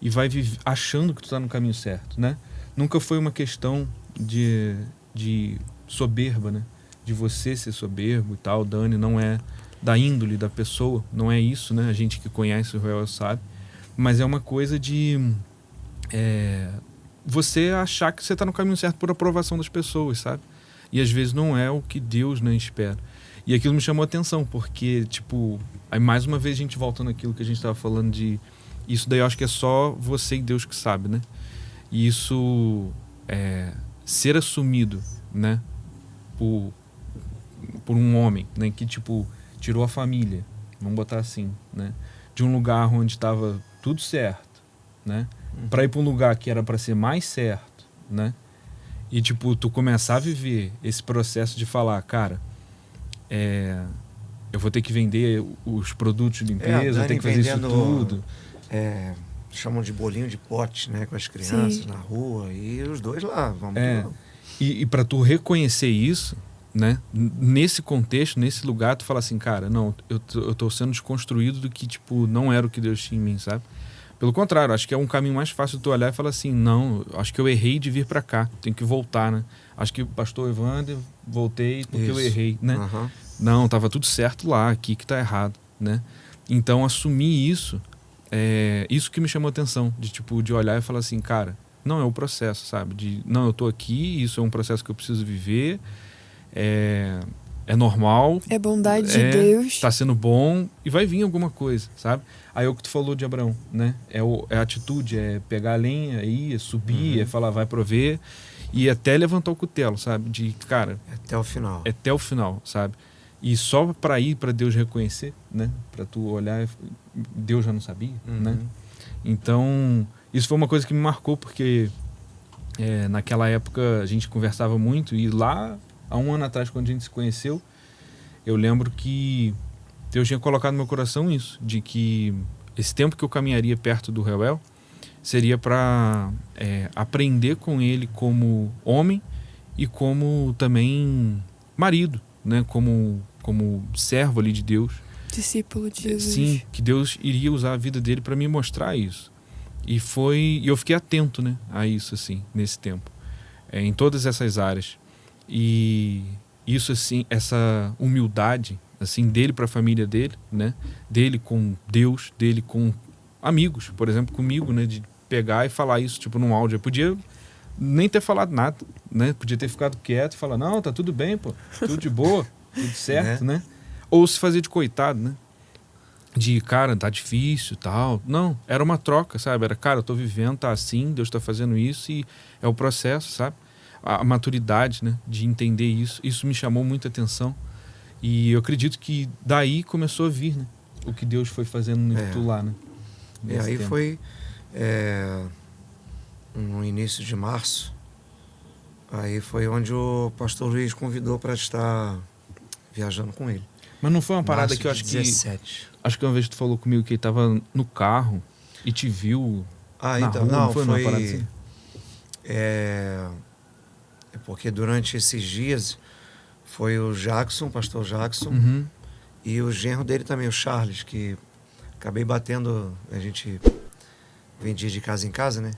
e vai achando que tu tá no caminho certo, né? Nunca foi uma questão de soberba, né? De você ser soberbo e tal. Dani não é da índole da pessoa, não é isso, né? A gente que conhece o Roel sabe. Mas é uma coisa de... você achar que você tá no caminho certo por aprovação das pessoas, sabe? E às vezes não é o que Deus, né, espera. E aquilo me chamou a atenção, porque, tipo... Aí mais uma vez a gente volta naquilo que a gente tava falando de... Isso daí eu acho que é só você e Deus que sabe, né? E isso... ser assumido, né? Por um homem, né? Que, tipo, tirou a família, vamos botar assim, né? De um lugar onde estava tudo certo, né? Para ir para um lugar que era para ser mais certo, né? E, tipo, tu começar a viver esse processo de falar, cara, eu vou ter que vender os produtos de limpeza, eu tenho que fazer isso tudo. Chamam de bolinho de pote, né? Com as crianças Sim. na rua, e os dois lá, vamos E para tu reconhecer isso, né? Nesse contexto, nesse lugar, tu fala assim, cara, não, eu tô sendo desconstruído do que, tipo, não era o que Deus tinha em mim, sabe? Pelo contrário, acho que é um caminho mais fácil de tu olhar e falar assim, não, acho que eu errei de vir para cá, tenho que voltar, né? Acho que o pastor Evander, voltei porque eu errei, né? Não, tava tudo certo lá, aqui que tá errado, né? Então, assumir isso, isso que me chamou a atenção, de olhar e falar assim, cara, não é o processo, sabe? Não, eu tô aqui, isso é um processo que eu preciso viver, é normal. É bondade de Deus. Tá sendo bom e vai vir alguma coisa, sabe? Aí é o que tu falou de Abraão, né? É a atitude, é pegar a lenha, é subir, é falar, vai prover e até levantar o cutelo, sabe? De, cara... Até o final. Até o final, sabe? E só para ir para Deus reconhecer, né? Para tu olhar, Deus já não sabia, né? Então, isso foi uma coisa que me marcou, porque naquela época a gente conversava muito, e lá, há 1 ano atrás, quando a gente se conheceu, eu lembro que Deus tinha colocado no meu coração isso, de que esse tempo que eu caminharia perto do Reuel seria para aprender com ele como homem e como também marido, né? Como servo ali de Deus. Discípulo de Jesus. Sim, que Deus iria usar a vida dele para me mostrar isso. E eu fiquei atento, né, a isso, assim, nesse tempo. Em todas essas áreas. E isso, assim, essa humildade, assim, dele para a família dele, né? Dele com Deus, dele com amigos, por exemplo, comigo, né? De pegar e falar isso, tipo, num áudio. Eu podia nem ter falado nada, né? Podia ter ficado quieto e falar, não, tá tudo bem, pô, tudo de boa, tudo certo, né? Ou se fazer de coitado, né? De, cara, tá difícil e tal. Não, era uma troca, sabe? Era, cara, eu tô vivendo, tá assim, Deus tá fazendo isso e é o processo, sabe? A maturidade, né? De entender isso. Isso me chamou muita atenção. E eu acredito que daí começou a vir, né? O que Deus foi fazendo no lá, né? E aí tempo. Foi no início de março. Aí foi onde o pastor Luiz convidou para estar viajando com ele. Mas não foi uma parada Março que eu acho 17. que... Acho que uma vez tu falou comigo que ele tava no carro e te viu na então, rua, não foi uma parada assim? Porque durante esses dias foi o Jackson, o pastor Jackson, e o genro dele também, o Charles, que acabei batendo, a gente vendia de casa em casa, né?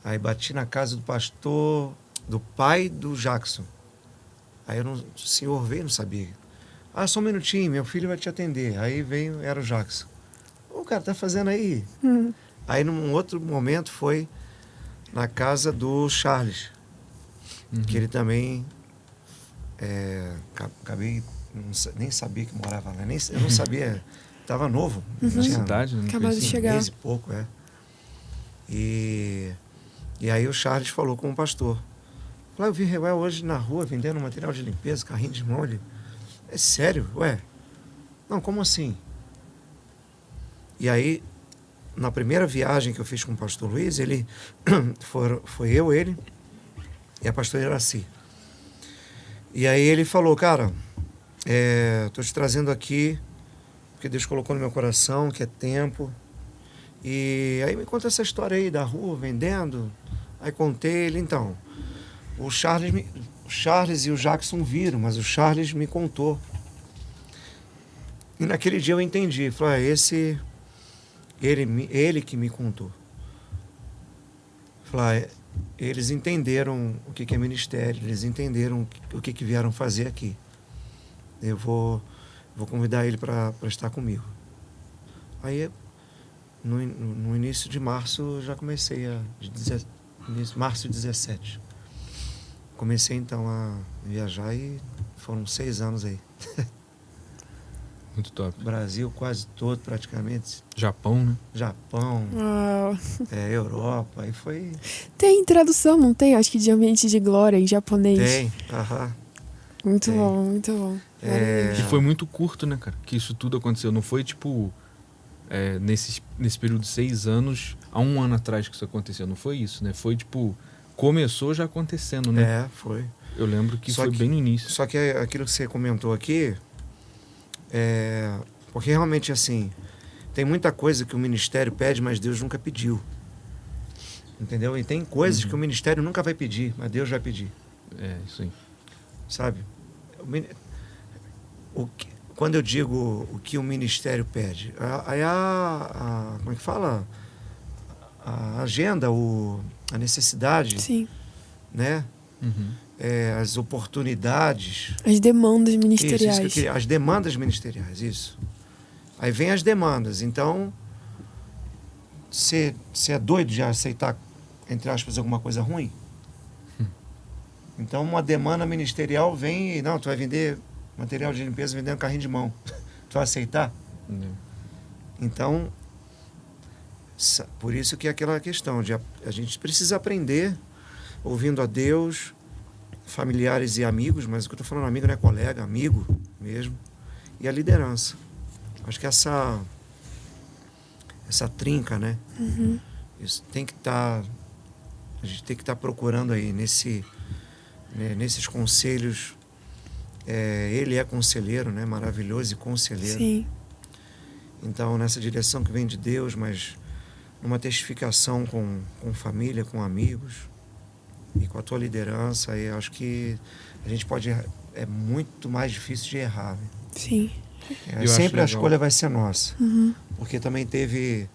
Aí bati na casa do pastor, do pai do Jackson. Aí o senhor veio, não sabia. Só um minutinho, meu filho vai te atender. Aí veio, era o Jackson. O cara tá fazendo aí? Aí num outro momento foi na casa do Charles, que ele também acabei nem sabia que morava lá, eu não sabia, estava novo, na cidade, né? Acabado de chegar. 1 mês e pouco, E aí o Charles falou com o pastor. Falou, eu vi Reuel hoje na rua vendendo material de limpeza, carrinho de mão. Ele, é sério? Ué? Não, como assim? E aí, na primeira viagem que eu fiz com o pastor Luiz, ele foi eu, ele e a pastora Iraci. E aí ele falou, cara, tô te trazendo aqui porque Deus colocou no meu coração que é tempo. E aí me conta essa história aí da rua, vendendo. Aí contei ele, então, o Charles e o Jackson viram, mas o Charles me contou. E naquele dia eu entendi, falei, ele que me contou. Falei, eles entenderam o que é ministério, eles entenderam o que vieram fazer aqui. Eu vou convidar ele para estar comigo. Aí, no início de março, já comecei março de 17. Comecei, então, a viajar e foram 6 anos aí. Muito top. Brasil quase todo, praticamente. Japão, né? Japão, Uau. Europa, aí foi... Tem tradução, não tem? Acho que de Ambiente de Glória em japonês. Tem, aham. Muito Tem. bom, muito bom. E foi muito curto, né, cara? Que isso tudo aconteceu. Não foi, tipo, nesse período de 6 anos, há 1 ano atrás que isso aconteceu. Não foi isso, né? Foi, tipo, começou já acontecendo, né? Foi. Eu lembro que foi bem no início. Só que aquilo que você comentou aqui, porque realmente, assim, tem muita coisa que o ministério pede, mas Deus nunca pediu. Entendeu? E tem coisas que o ministério nunca vai pedir, mas Deus vai pedir. Isso aí. Sabe? Quando eu digo o que o ministério pede, como é que fala? A agenda, a necessidade, Sim. né? As oportunidades. As demandas ministeriais. Isso que eu queria. As demandas ministeriais, isso. Aí vem as demandas. Então, você é doido de aceitar, entre aspas, alguma coisa ruim? Então, uma demanda ministerial vem e, não, tu vai vender material de limpeza vendendo carrinho de mão. Tu vai aceitar? Então, por isso que é aquela questão de a gente precisa aprender ouvindo a Deus, familiares e amigos, mas o que eu estou falando, amigo não é colega, amigo mesmo, e a liderança. Acho que essa trinca, né? Isso tem que estar, a gente tem que estar procurando aí nesses conselhos. Ele é conselheiro, né? Maravilhoso e conselheiro. Sim. Então, nessa direção que vem de Deus, mas numa testificação com família, com amigos e com a tua liderança, aí acho que a gente pode... É muito mais difícil de errar. Né? Sim. Sempre a escolha vai ser nossa. Porque também teve...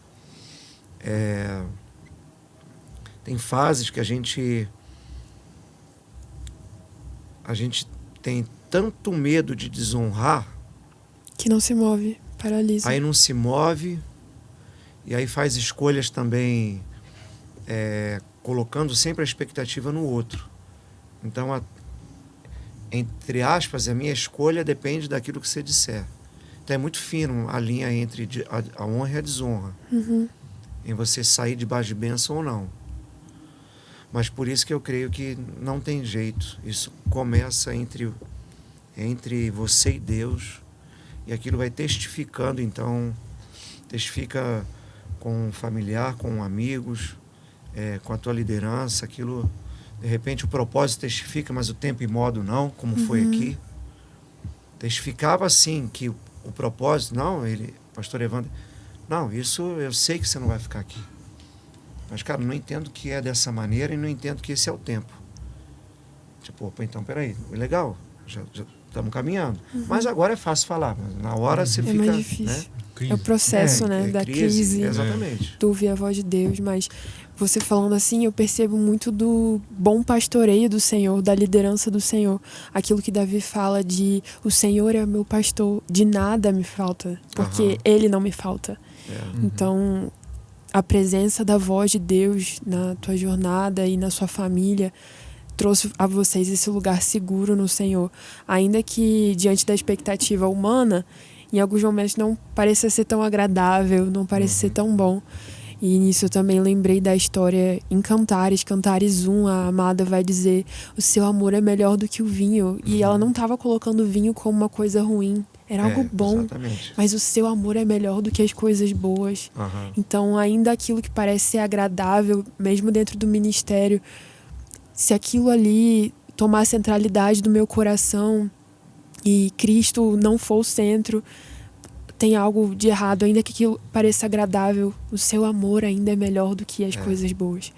tem fases que a gente tem tanto medo de desonrar... Que não se move, paralisa. Aí não se move, e aí faz escolhas também, colocando sempre a expectativa no outro. Então, entre aspas, a minha escolha depende daquilo que você disser. Então é muito fino a linha entre a honra e a desonra. Em você sair debaixo de bênção ou não. Mas por isso que eu creio que não tem jeito. Isso começa entre você e Deus, e aquilo vai testificando, então, testifica com um familiar, com amigos, com a tua liderança, aquilo, de repente o propósito testifica, mas o tempo e modo não, como foi aqui. Testificava assim, que o propósito, não, pastor Evandro, não, isso eu sei que você não vai ficar aqui. Mas, cara, não entendo que é dessa maneira e não entendo que esse é o tempo. Tipo, opa, então, peraí, legal, já estamos caminhando. Mas agora é fácil falar, mas na hora você fica... mais difícil. Né? É o processo, da crise. Exatamente. Do ouvir a voz de Deus, mas você falando assim, eu percebo muito do bom pastoreio do Senhor, da liderança do Senhor. Aquilo que Davi fala de o Senhor é meu pastor, de nada me falta, porque Ele não me falta. Então, a presença da voz de Deus na tua jornada e na sua família trouxe a vocês esse lugar seguro no Senhor. Ainda que diante da expectativa humana, em alguns momentos não pareça ser tão agradável, não parece ser tão bom. E nisso eu também lembrei da história em Cantares 1, a amada vai dizer: o seu amor é melhor do que o vinho. E ela não estava colocando o vinho como uma coisa ruim, era algo bom. Exatamente. Mas o seu amor é melhor do que as coisas boas. Então, ainda aquilo que parece ser agradável, mesmo dentro do ministério, se aquilo ali tomar a centralidade do meu coração e Cristo não for o centro, tem algo de errado. Ainda que aquilo pareça agradável, o seu amor ainda é melhor do que as coisas boas.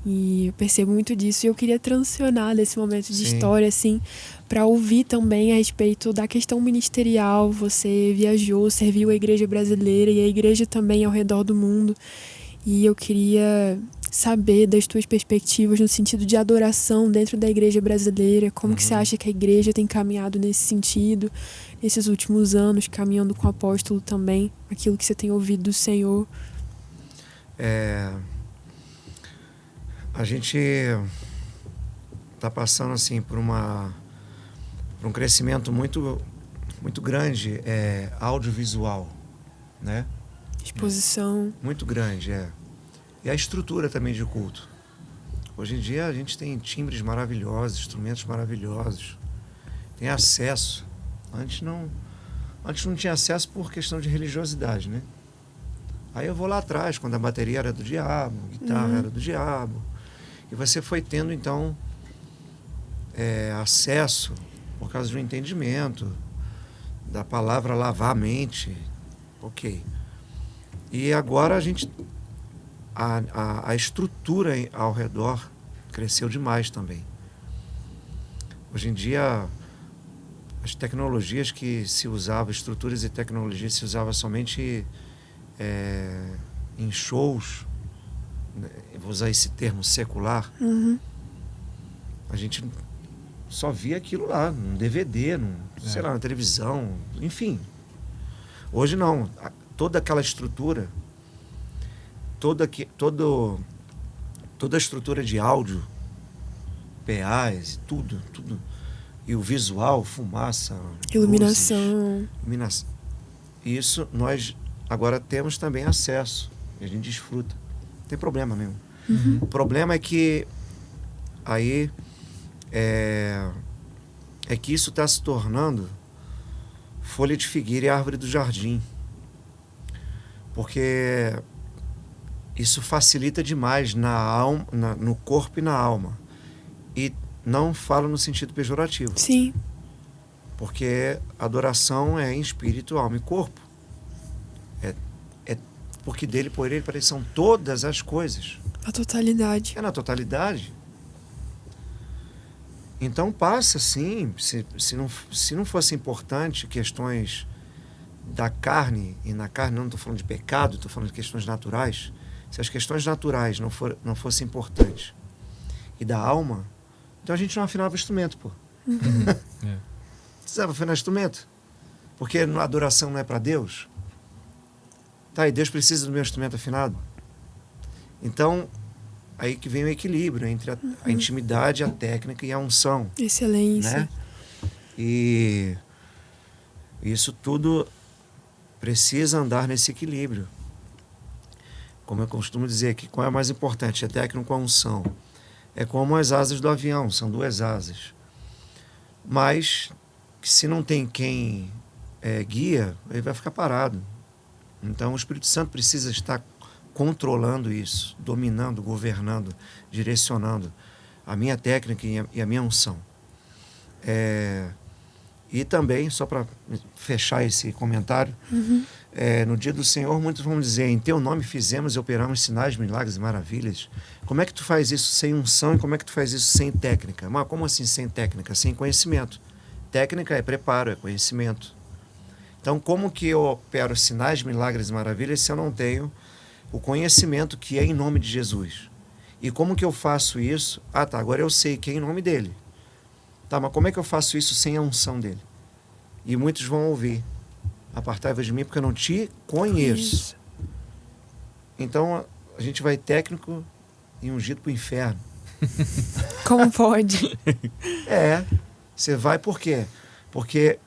E eu percebo muito disso, e eu queria transicionar desse momento de história, assim, para ouvir também a respeito da questão ministerial. Você viajou, serviu a igreja brasileira e a igreja também ao redor do mundo. E eu queria saber das tuas perspectivas no sentido de adoração dentro da igreja brasileira. Como que você acha que a igreja tem caminhado nesse sentido, nesses últimos anos, caminhando com o apóstolo também, aquilo que você tem ouvido do Senhor? A gente está passando assim por um crescimento muito, muito grande audiovisual, né? Exposição. Muito grande, E a estrutura também de culto. Hoje em dia a gente tem timbres maravilhosos, instrumentos maravilhosos, tem acesso. Antes não tinha acesso por questão de religiosidade, né? Aí eu vou lá atrás, quando a bateria era do diabo, a guitarra era do diabo. E você foi tendo, então, acesso por causa do entendimento, da palavra lavar a mente. Ok. E agora a estrutura ao redor cresceu demais também. Hoje em dia, as tecnologias que se usavam, estruturas e tecnologias se usavam somente em shows, né? Vou usar esse termo secular, a gente só via aquilo lá, num DVD, sei lá, na televisão, enfim. Hoje não, toda aquela estrutura, toda a estrutura de áudio, PAs, tudo, e o visual, fumaça, Iluminação. Luzes, isso nós agora temos também acesso, e a gente desfruta. Não tem problema mesmo. O problema é que aí é que isso está se tornando folha de figueira e árvore do jardim. Porque isso facilita demais na alma, no corpo e na alma. E não falo no sentido pejorativo. Sim. Porque adoração é em espírito, alma e corpo. Porque dele, por ele, para ele são todas as coisas. A totalidade. É na totalidade. Então passa, sim, se não fosse importante questões da carne, e na carne não estou falando de pecado, estou falando de questões naturais, se as questões naturais não fossem importantes, e da alma, então a gente não afinava o instrumento, pô. Precisava afinar o instrumento, porque a adoração não é para Deus. Tá, e Deus precisa do meu instrumento afinado. Então, aí que vem o equilíbrio entre a intimidade, a técnica e a unção. Excelência. Né? E isso tudo precisa andar nesse equilíbrio. Como eu costumo dizer aqui, qual é mais importante? A técnica ou a unção? É como as asas do avião, são duas asas. Mas, se não tem quem guia, ele vai ficar parado. Então, o Espírito Santo precisa estar controlando isso, dominando, governando, direcionando a minha técnica e a minha unção. E também, só para fechar esse comentário, no dia do Senhor, muitos vão dizer: em teu nome fizemos e operamos sinais, milagres e maravilhas. Como é que tu faz isso sem unção e como é que tu faz isso sem técnica? Mas como assim sem técnica? Sem conhecimento. Técnica é preparo, é conhecimento. Então, como que eu opero sinais, milagres e maravilhas se eu não tenho o conhecimento que é em nome de Jesus? E como que eu faço isso? Ah, tá, agora eu sei que é em nome dele. Tá, mas como é que eu faço isso sem a unção dele? E muitos vão ouvir: apartai-vos de mim porque eu não te conheço. Então, a gente vai técnico e ungido para o inferno. Como pode? Você vai por quê? Porque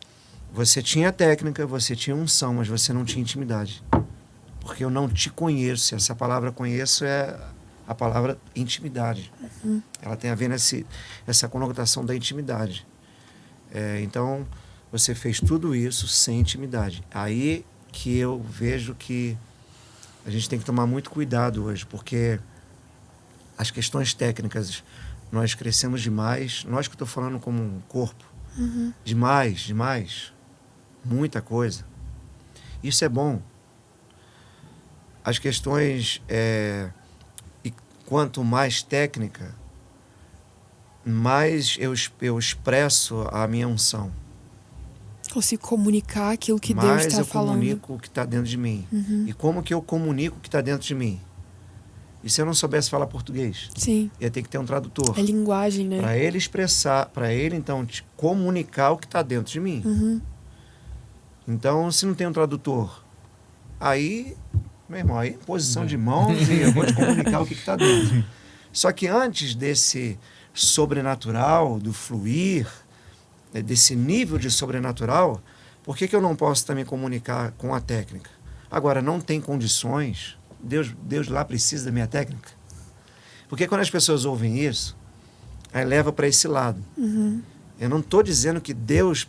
você tinha técnica, você tinha unção, mas você não tinha intimidade. Porque eu não te conheço. Essa palavra conheço é a palavra intimidade. Ela tem a ver essa conotação da intimidade. Então, você fez tudo isso sem intimidade. Aí que eu vejo que a gente tem que tomar muito cuidado hoje, porque as questões técnicas, nós crescemos demais. Nós que estou falando como um corpo. Demais. Muita coisa. Isso é bom. As questões, e quanto mais técnica, mais eu expresso a minha unção. Consigo comunicar aquilo que Deus está falando. Mais eu comunico o que está dentro de mim. E como que eu comunico o que está dentro de mim? E se eu não soubesse falar português? Sim. Ia ter que ter um tradutor. É linguagem, né? Para ele expressar, para ele, então, te comunicar o que está dentro de mim. Então, se não tem um tradutor, aí, meu irmão, aí posição de mãos e eu vou te comunicar o que está dentro. Só que antes desse sobrenatural, do fluir, desse nível de sobrenatural, por que eu não posso também comunicar com a técnica? Agora, não tem condições... Deus lá precisa da minha técnica. Porque quando as pessoas ouvem isso, aí leva para esse lado. Eu não estou dizendo que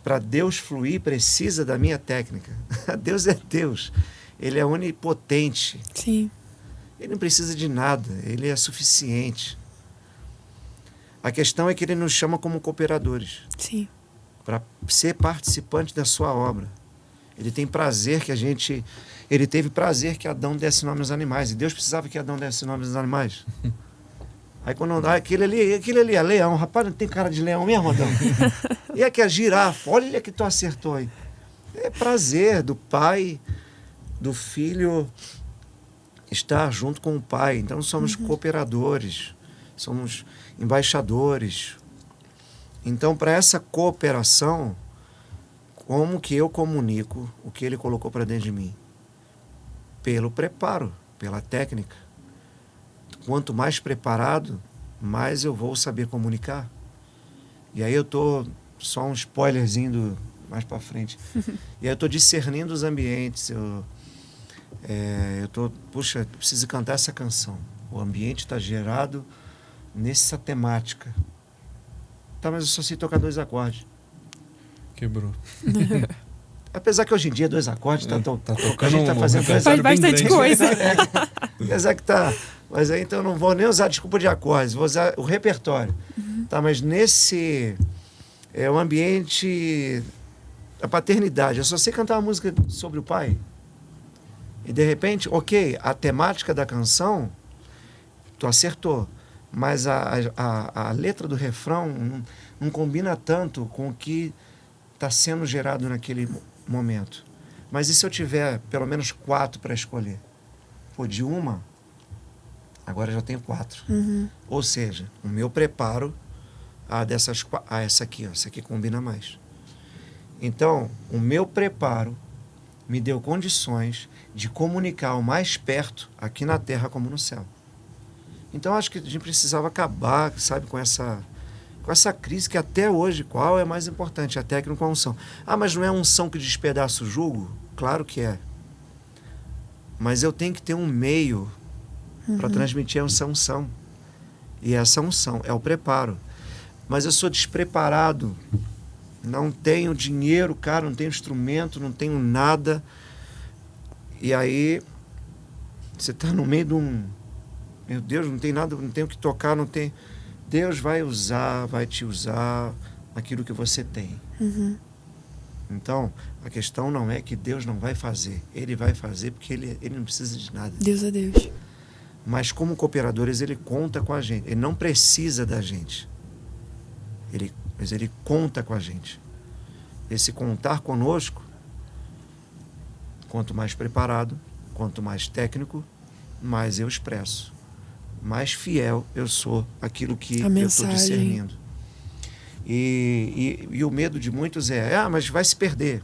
para Deus fluir, precisa da minha técnica. Deus é Deus. Ele é onipotente. Sim. Ele não precisa de nada. Ele é suficiente. A questão é que ele nos chama como cooperadores. Sim. Para ser participante da sua obra. Ele tem prazer que Ele teve prazer que Adão desse nome aos animais. E Deus precisava que Adão desse nome aos animais. Aí quando aquele ali é leão. Rapaz, não tem cara de leão mesmo, Adão? E aqui é girafa. Olha que tu acertou aí. É prazer do pai, do filho estar junto com o pai. Então somos cooperadores. Somos embaixadores. Então, para essa cooperação, como que eu comunico o que ele colocou para dentro de mim? Pelo preparo, pela técnica. Quanto mais preparado, mais eu vou saber comunicar. E aí eu estou, só um spoilerzinho mais para frente, e aí eu estou discernindo os ambientes, eu estou, puxa, eu preciso cantar essa canção. O ambiente está gerado nessa temática. Tá, mas eu só sei tocar 2 acordes. Quebrou. Apesar que hoje em dia 2 acordes tá tocando, a gente está fazendo faz bastante coisa. Apesar que tá, mas aí então eu não vou nem usar desculpa de acordes, vou usar o repertório. Tá, mas nesse o ambiente da paternidade, eu só sei cantar uma música sobre o pai. E de repente, ok, a temática da canção tu acertou, mas a letra do refrão não combina tanto com o que está sendo gerado naquele momento. Mas e se eu tiver pelo menos 4 para escolher? Pô, de uma, agora já tenho 4. Ou seja, o meu preparo essa aqui, ó, essa aqui combina mais. Então, o meu preparo me deu condições de comunicar o mais perto aqui na terra como no céu. Então, acho que a gente precisava acabar, sabe, com essa crise que até hoje, qual é mais importante, a técnica ou a unção? Ah, mas não é a unção que despedaça o jugo? Claro que é. Mas eu tenho que ter um meio para transmitir essa unção. E essa unção é o preparo. Mas eu sou despreparado, não tenho dinheiro, cara, não tenho instrumento, não tenho nada. E aí, você está no meio de um... Meu Deus, não tem nada, não tenho o que tocar, não tem... Deus vai te usar aquilo que você tem. Então, a questão não é que Deus não vai fazer. Ele vai fazer porque ele não precisa de nada. Deus é Deus. Mas como cooperadores, ele conta com a gente. Ele não precisa da gente. Mas ele conta com a gente. Esse contar conosco, quanto mais preparado, quanto mais técnico, mais eu expresso. Mais fiel eu sou àquilo que eu estou discernindo. E o medo de muitos mas vai se perder.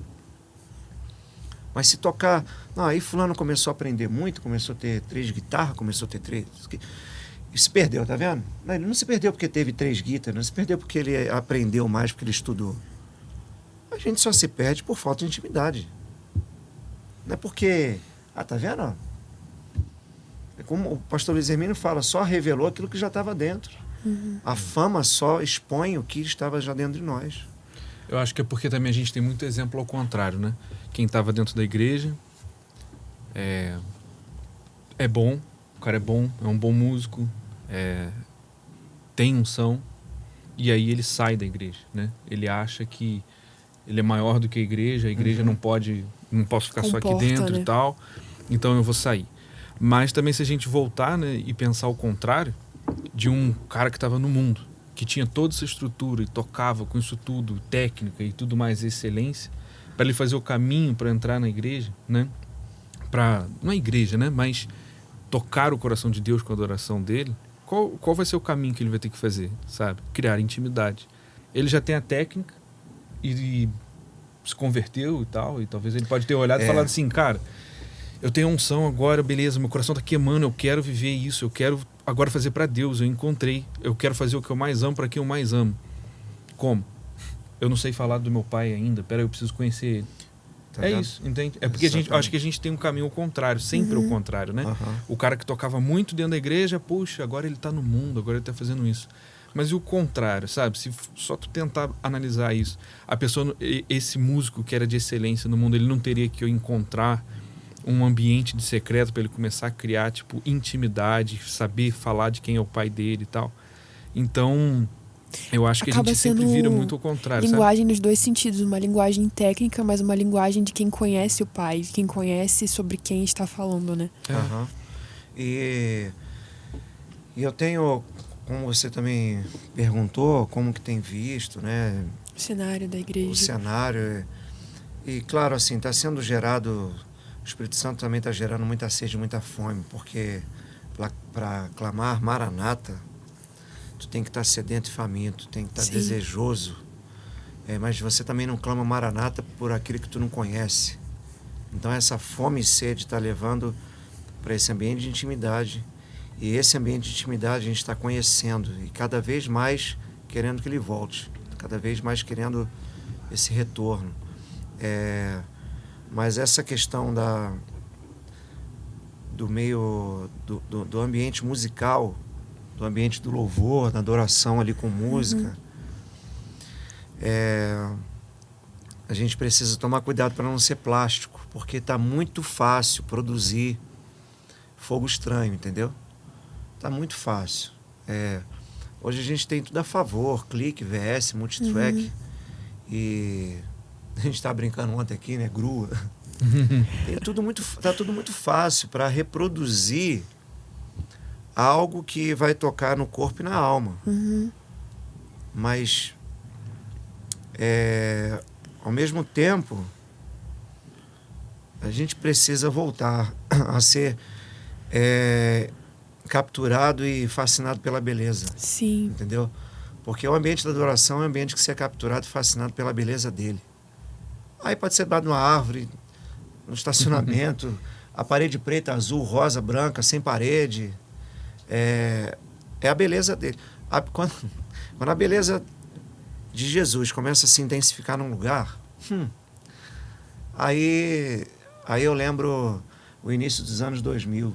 Mas se tocar... Não, aí fulano começou a aprender muito, começou a ter 3 guitarras, começou a ter 3... E se perdeu, tá vendo? Não, ele não se perdeu porque teve 3 guitarras, não se perdeu porque ele aprendeu mais, porque ele estudou. A gente só se perde por falta de intimidade. Não é porque... tá vendo? É como o pastor Luiz Hermínio fala, só revelou aquilo que já estava dentro. A fama só expõe o que estava já dentro de nós. Eu acho que é porque também a gente tem muito exemplo ao contrário, né? Quem estava dentro da igreja é bom, o cara é bom, é um bom músico, tem unção, e aí ele sai da igreja, né? Ele acha que ele é maior do que a igreja não posso ficar só aqui dentro, né? E tal, então eu vou sair. Mas também se a gente voltar, né, e pensar o contrário de um cara que estava no mundo, que tinha toda essa estrutura e tocava com isso tudo, técnica e tudo mais, excelência, para ele fazer o caminho para entrar na igreja, né? Não é igreja, né? Mas tocar o coração de Deus com a adoração dele, qual vai ser o caminho que ele vai ter que fazer, sabe? Criar intimidade. Ele já tem a técnica e se converteu e tal, e talvez ele pode ter olhado e falado assim, cara, eu tenho unção agora, beleza, meu coração tá queimando, eu quero viver isso, eu quero agora fazer para Deus, eu encontrei, eu quero fazer o que eu mais amo para quem eu mais amo. Como? Eu não sei falar do meu pai ainda, peraí, eu preciso conhecer ele. Tá isso, entende? É porque eu acho que a gente tem um caminho ao contrário, sempre ao contrário, né? O cara que tocava muito dentro da igreja, puxa, agora ele tá no mundo, agora ele tá fazendo isso. Mas e o contrário, sabe? Se só tu tentar analisar isso, a pessoa, esse músico que era de excelência no mundo, ele não teria que encontrar um ambiente de secreto para ele começar a criar, tipo, intimidade, saber falar de quem é o pai dele e tal. Então, eu acho que a gente sempre vira muito ao contrário, linguagem, sabe? Nos dois sentidos, uma linguagem técnica, mas uma linguagem de quem conhece o pai, de quem conhece sobre quem está falando, né? E eu tenho, como você também perguntou, como que tem visto, né? O cenário da igreja. O cenário. E claro, assim, está sendo gerado... O Espírito Santo também está gerando muita sede, muita fome, porque para clamar Maranata, tu tem que estar sedento e faminto, tem que estar desejoso. Mas você também não clama Maranata por aquilo que tu não conhece. Então essa fome e sede está levando para esse ambiente de intimidade. E esse ambiente de intimidade a gente está conhecendo e cada vez mais querendo que ele volte, cada vez mais querendo esse retorno. Mas essa questão do meio, do ambiente musical, do ambiente do louvor, da adoração ali com música, a gente precisa tomar cuidado para não ser plástico, porque está muito fácil produzir fogo estranho, entendeu? Está muito fácil. Hoje a gente tem tudo a favor, clique, VS, multitrack, e... A gente estava brincando ontem aqui, né? Grua. Tá tudo muito fácil para reproduzir algo que vai tocar no corpo e na alma. Mas, ao mesmo tempo, a gente precisa voltar a ser capturado e fascinado pela beleza. Sim. Entendeu? Porque o ambiente da adoração é um ambiente que você é capturado e fascinado pela beleza dele. Aí pode ser dado numa árvore, no estacionamento, a parede preta, azul, rosa, branca, sem parede. É a beleza dele. Quando a beleza de Jesus começa a se intensificar num lugar, aí eu lembro o início dos anos 2000,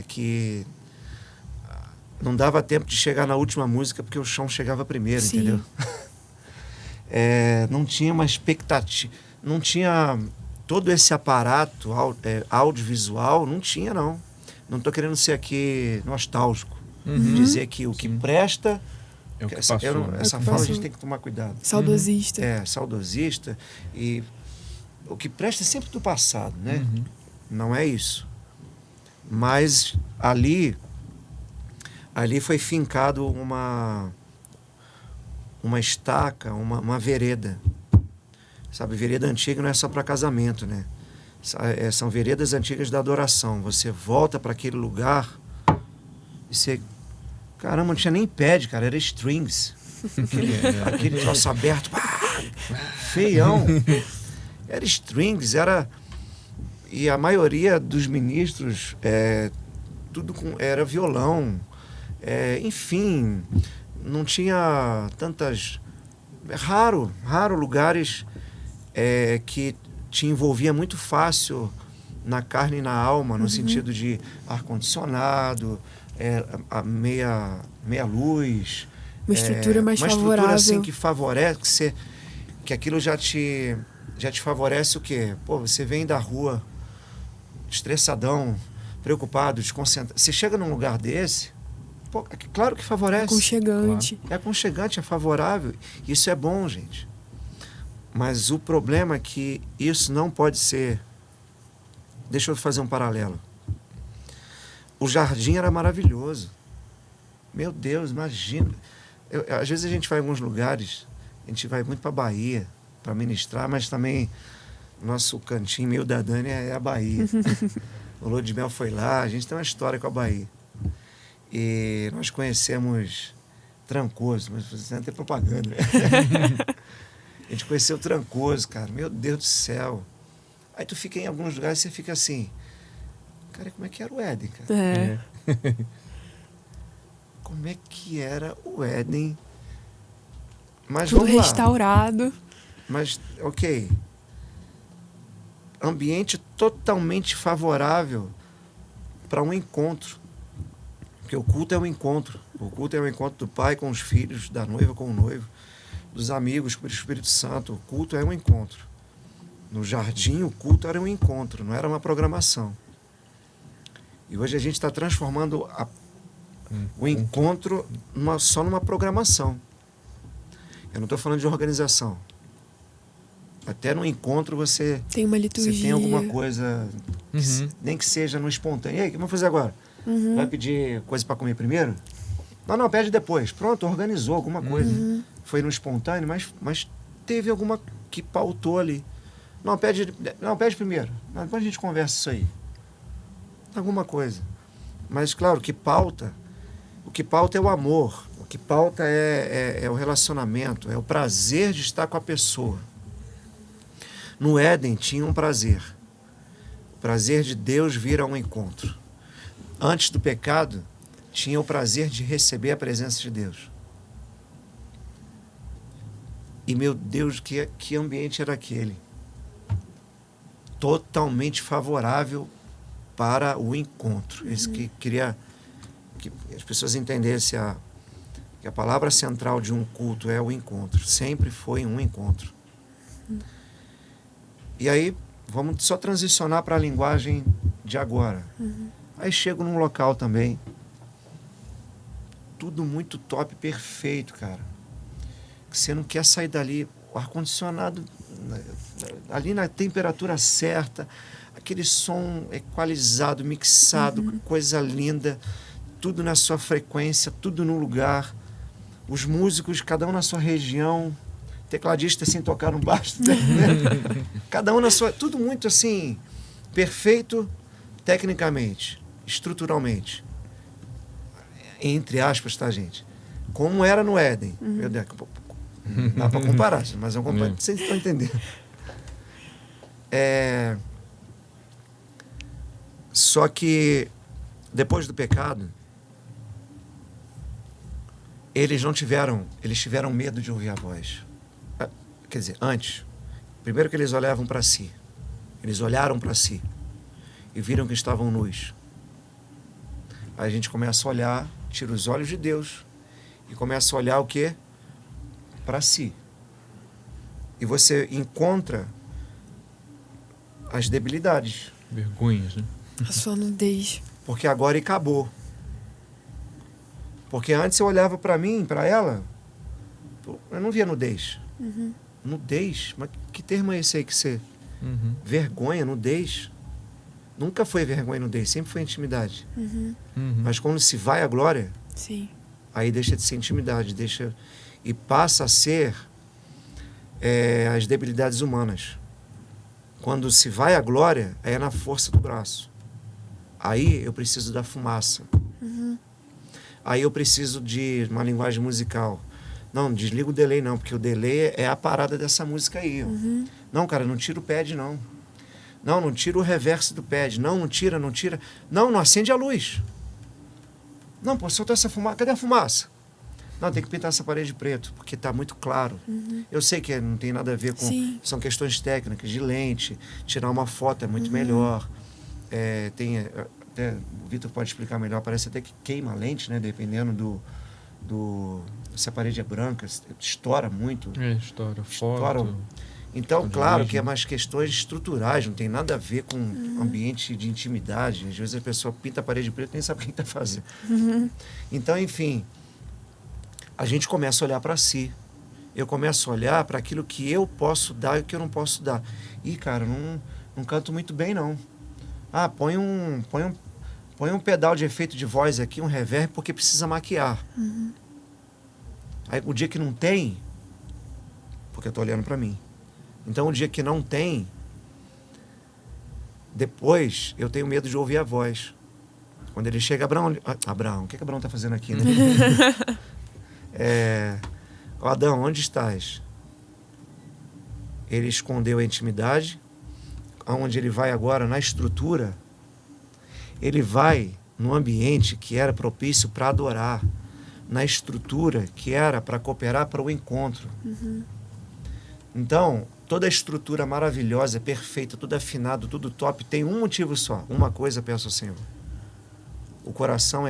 que não dava tempo de chegar na última música porque o chão chegava primeiro, entendeu? Não tinha uma expectativa, não tinha todo esse aparato audiovisual, não tinha, não. Não estou querendo ser aqui nostálgico, dizer que o que presta... É o que passou, essa fala a gente tem que tomar cuidado. Saudosista. Saudosista. E o que presta é sempre do passado, né? Não é isso. Mas ali foi fincado uma estaca, uma vereda. Sabe, vereda antiga não é só para casamento, né? São veredas antigas da adoração. Você volta para aquele lugar e você... Caramba, não tinha nem pad, cara, era strings. Aquele troço aberto, feião. era strings, e a maioria dos ministros era violão, enfim, não tinha tantas... Raro lugares que te envolvia muito fácil na carne e na alma, no sentido de ar-condicionado, a meia luz. Uma estrutura mais uma favorável. Uma estrutura assim que favorece, que aquilo já te favorece o quê? Pô, você vem da rua estressadão, preocupado, desconcentrado. Você chega num lugar desse, pô, claro que favorece. Aconchegante. Claro. É aconchegante, é favorável. Isso é bom, gente. Mas o problema é que isso não pode ser... Deixa eu fazer um paralelo. O jardim era maravilhoso. Meu Deus, imagina. Às vezes a gente vai em alguns lugares, a gente vai muito para a Bahia para ministrar, mas também nosso cantinho meio da Dani é a Bahia. O Lua de Mel foi lá, a gente tem uma história com a Bahia. E nós conhecemos Trancoso, mas você não tem propaganda. Né? A gente conheceu Trancoso, cara. Meu Deus do céu. Aí tu fica em alguns lugares e você fica assim, cara, como é que era o Éden, cara? Como é que era o Éden? Mas tudo vamos lá. Restaurado. Mas, ok. Ambiente totalmente favorável para um encontro. Porque o culto é um encontro. O culto é um encontro do pai com os filhos, da noiva com o noivo, dos amigos com o Espírito Santo. O culto é um encontro. No jardim, o culto era um encontro, não era uma programação. E hoje a gente está transformando o encontro só numa programação. Eu não estou falando de organização. Até no encontro você tem uma liturgia. Você tem alguma coisa, nem que seja no espontâneo. E aí, o que vamos fazer agora? Vai pedir coisa para comer primeiro? Não, pede depois. Pronto, organizou alguma coisa. Foi no espontâneo, mas teve alguma que pautou ali. Não, pede primeiro. Depois a gente conversa isso aí. Alguma coisa. Mas, claro, o que pauta é o amor. O que pauta é o relacionamento, é o prazer de estar com a pessoa. No Éden tinha um prazer. O prazer de Deus vir a um encontro. Antes do pecado, tinha o prazer de receber a presença de Deus. E, meu Deus, que ambiente era aquele? Totalmente favorável para o encontro. Isso que queria que as pessoas entendessem que a palavra central de um culto é o encontro. Sempre foi um encontro. E aí, vamos só transicionar para a linguagem de agora. Aí chego num local também. Tudo muito top, perfeito, cara. Você não quer sair dali. O ar-condicionado ali na temperatura certa, aquele som equalizado, mixado, coisa linda, tudo na sua frequência, tudo no lugar, os músicos, cada um na sua região, tecladista sem tocar no baixo, né? Cada um na sua... Tudo muito assim, perfeito tecnicamente, estruturalmente. Entre aspas, tá, gente? Como era no Éden. Meu Deus, dá para comparar, mas é um comparar. Vocês estão entendendo. Só que depois do pecado, eles tiveram medo de ouvir a voz. Quer dizer, antes, primeiro que eles olharam para si e viram que estavam nus. Aí a gente começa a olhar, tira os olhos de Deus e começa a olhar o quê? Para si. E você encontra as debilidades. Vergonhas, né? A sua nudez. Porque agora acabou. Porque antes eu olhava para mim, para ela, eu não via nudez. Nudez? Mas que termo é esse aí que você... Vergonha, nudez? Nunca foi vergonha e nudez, sempre foi intimidade. Mas quando se vai à glória, sim, aí deixa de ser intimidade, e passa a ser as debilidades humanas. Quando se vai à glória, é na força do braço. Aí eu preciso da fumaça. Aí eu preciso de uma linguagem musical, Não desliga o delay não, porque o delay é a parada dessa música aí. Ó. Não, cara, não tira o pad não. Não tira o reverse do pad. Não tira. Não acende a luz. Não, pô, soltou essa fumaça. Cadê a fumaça? Não, tem que pintar essa parede de preto, porque está muito claro. Eu sei que não tem nada a ver com... Sim. São questões técnicas, de lente. Tirar uma foto é muito melhor. Até, o Vitor pode explicar melhor. Parece até que queima a lente, né? Dependendo se a parede é branca, estoura muito. Estoura. Foto. Então, claro que é mais questões estruturais, não tem nada a ver com ambiente de intimidade. Às vezes a pessoa pinta a parede preta e nem sabe o que está fazendo. Então, enfim, a gente começa a olhar para si. Eu começo a olhar para aquilo que eu posso dar e o que eu não posso dar. E, cara, não canto muito bem, não. Ah, põe um pedal de efeito de voz aqui, um reverb, porque precisa maquiar. Aí, o dia que não tem, porque eu estou olhando para mim. Então, o dia que não tem, depois eu tenho medo de ouvir a voz. Quando ele chega, Abraão, o que Abraão está fazendo aqui, né? Adão, onde estás? Ele escondeu a intimidade. Aonde ele vai agora, na estrutura, ele vai no ambiente que era propício para adorar, na estrutura que era para cooperar para o encontro. Então, toda a estrutura maravilhosa, perfeita, tudo afinado, tudo top, tem um motivo só. Uma coisa, peço ao Senhor. O coração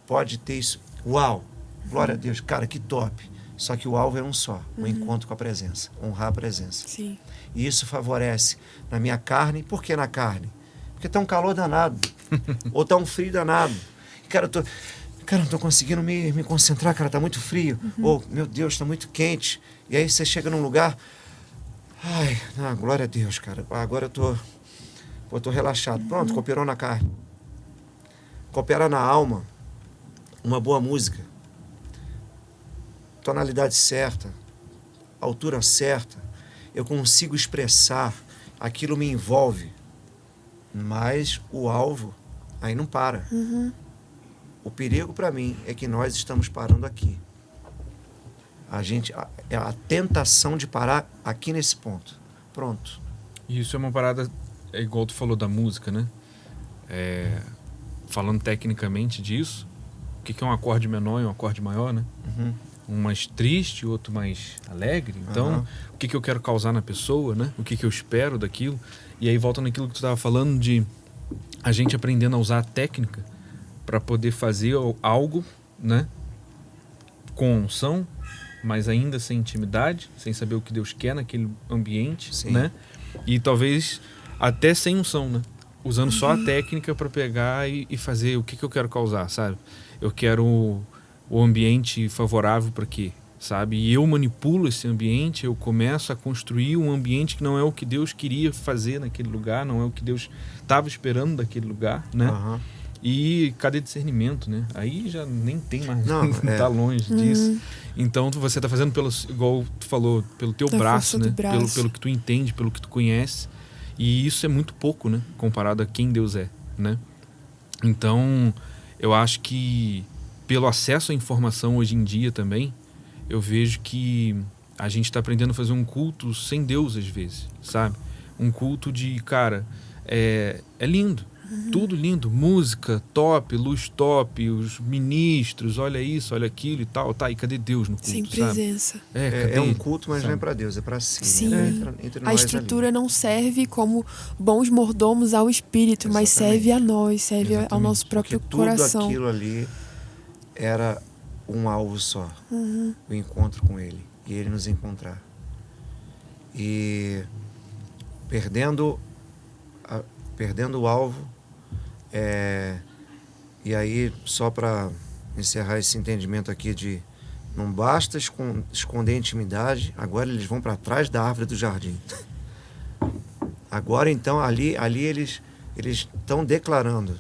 pode ter isso. Uau! Glória a Deus. Cara, que top. Só que o alvo é um só. O encontro com a presença. Honrar a presença. Sim. E isso favorece na minha carne. Por que na carne? Porque tá um calor danado. Ou tá um frio danado. Cara, não tô conseguindo me concentrar, cara, tá muito frio. Ou, meu Deus, tá muito quente. E aí você chega num lugar... Ai, glória a Deus, cara. Agora eu tô relaxado. Pronto, cooperou na carne. Coopera na alma. Uma boa música. Tonalidade certa. Altura certa. Eu consigo expressar. Aquilo me envolve. Mas o alvo aí não para. O perigo para mim é que nós estamos parando aqui. A tentação de parar aqui nesse ponto. Pronto. Isso é uma parada, igual tu falou da música, né? Falando tecnicamente disso, o que é um acorde menor e um acorde maior, né? Um mais triste, outro mais alegre. Então, o que eu quero causar na pessoa, né? O que eu espero daquilo. E aí volta naquilo que tu estava falando de a gente aprendendo a usar a técnica para poder fazer algo, né? Com unção, mas ainda sem intimidade, sem saber o que Deus quer naquele ambiente, Sim. né? E talvez até sem unção, né? Usando só a técnica para pegar e fazer o que eu quero causar, sabe? Eu quero o ambiente favorável para quê, sabe? E eu manipulo esse ambiente, eu começo a construir um ambiente que não é o que Deus queria fazer naquele lugar, não é o que Deus estava esperando daquele lugar, né? E cadê discernimento, né? Aí já nem tem mais, tá longe disso. Então você tá fazendo igual tu falou, pelo teu braço, né? Pelo que tu entende, pelo que tu conhece. E isso é muito pouco, né? Comparado a quem Deus é, né? Então, eu acho que pelo acesso à informação hoje em dia também, eu vejo que a gente está aprendendo a fazer um culto sem Deus às vezes, sabe? Um culto de, cara, é lindo. Tudo lindo, música top, luz top, os ministros, olha isso, olha aquilo e tal, tá, e cadê Deus no culto, sem presença. É um culto, mas não é para Deus, é para si. Sim. Né? Entre nós a estrutura ali. não serve como bons mordomos ao Espírito, mas serve a nós, serve ao nosso próprio coração. Tudo aquilo ali era um alvo só, o encontro com Ele, e Ele nos encontrar. E perdendo o alvo, e aí, só para encerrar esse entendimento aqui de não basta esconder a intimidade, agora eles vão para trás da árvore do jardim. Agora, então, ali eles estão declarando: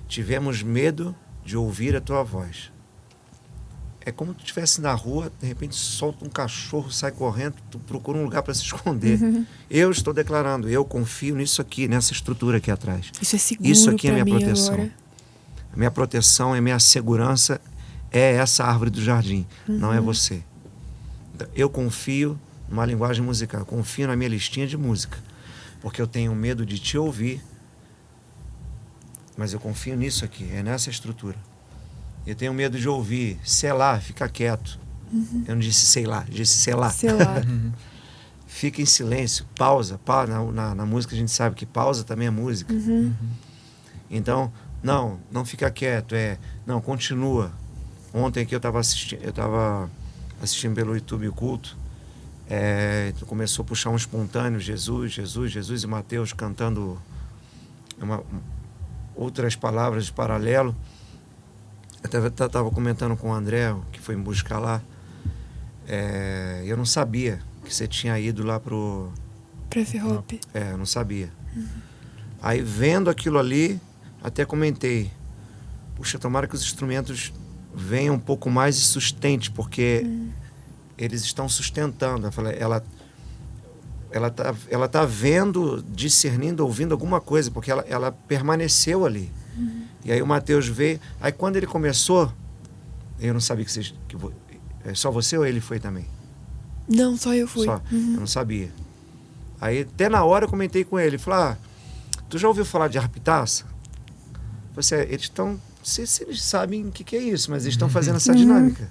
tivemos medo de ouvir a tua voz. É como se tu estivesse na rua, de repente solta um cachorro, sai correndo, tu procura um lugar para se esconder. Eu estou declarando, eu confio nisso aqui, nessa estrutura aqui atrás. Isso é seguro. Isso aqui é minha proteção. Agora. A minha proteção, é minha segurança, é essa árvore do jardim, não é você. Eu confio numa linguagem musical, eu confio na minha listinha de música, porque eu tenho medo de te ouvir, mas eu confio nisso aqui, é nessa estrutura. Eu tenho medo de ouvir, sei lá, fica quieto. Eu não disse sei lá, disse sei lá. Sei lá. Fica em silêncio, pausa. Na música a gente sabe que pausa também é música. Então, não fica quieto, não, continua. Ontem aqui eu estava assistindo pelo YouTube o culto, começou a puxar um espontâneo, Jesus, Jesus, Jesus, e Mateus cantando outras palavras de paralelo. Eu estava comentando com o André, que foi me buscar lá, eu não sabia que você tinha ido lá pro... Pref-Hope. Eu não sabia. Aí, vendo aquilo ali, até comentei, puxa, tomara que os instrumentos venham um pouco mais e sustente, porque eles estão sustentando. Eu falei, ela tá vendo, discernindo, ouvindo alguma coisa, porque ela permaneceu ali. E aí o Mateus veio, aí quando ele começou, eu não sabia só você ou ele foi também? Não, só eu fui. Só, eu não sabia. Aí até na hora eu comentei com ele, falei, tu já ouviu falar de arpitaça? Eles estão, não sei se eles sabem o que é isso, mas eles estão fazendo essa dinâmica.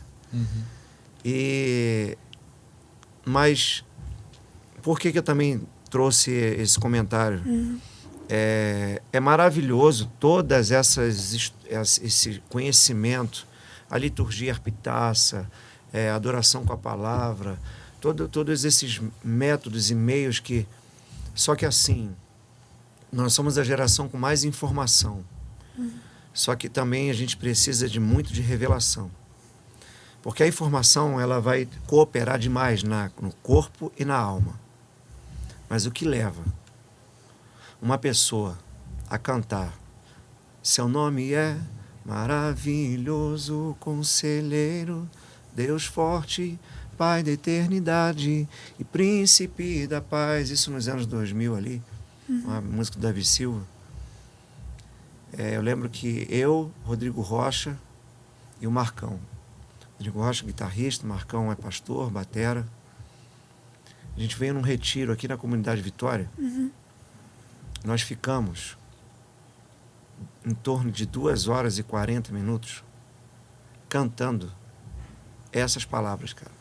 Mas por que eu também trouxe esse comentário? É maravilhoso todas esse conhecimento, a liturgia arpitaça, a adoração com a palavra, todos esses métodos e meios que... Só que assim, nós somos a geração com mais informação. Só que também a gente precisa de muito de revelação. Porque a informação ela vai cooperar demais no corpo e na alma. Mas o que leva uma pessoa a cantar seu nome é maravilhoso, conselheiro, Deus forte, Pai da eternidade e príncipe da paz, isso nos anos 2000 ali, uma música do Davi Silva. Eu lembro que eu, Rodrigo Rocha e o Marcão. Rodrigo Rocha, guitarrista, Marcão é pastor, batera. A gente veio num retiro aqui na comunidade Vitória. Nós ficamos em torno de 2 horas e 40 minutos cantando essas palavras, cara.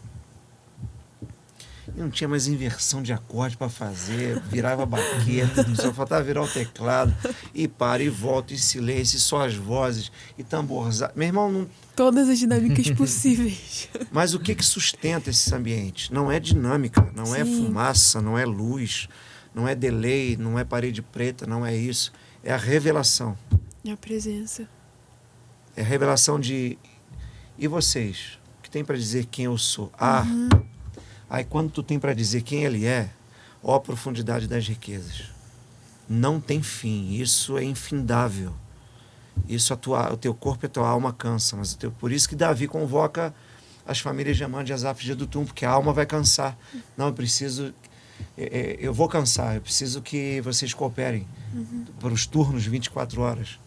E não tinha mais inversão de acorde para fazer, virava baqueta, só faltava virar o teclado, e para, e volta, e silêncio, e só as vozes, e tamborzar. Meu irmão, não... Todas as dinâmicas possíveis. Mas o que sustenta esses ambientes? Não é dinâmica, não é fumaça, não é luz, não é delay, não é parede preta, não é isso. É a revelação. É a presença. É a revelação de... E vocês? O que tem para dizer quem eu sou? Aí quando tu tem para dizer quem ele é, ó a profundidade das riquezas. Não tem fim, isso é infindável. Isso o teu corpo e a tua alma cansa, mas por isso que Davi convoca as famílias de Amã, de Asaf, de Jedutum, porque a alma vai cansar. Não, eu vou cansar, eu preciso que vocês cooperem para os turnos 24 horas.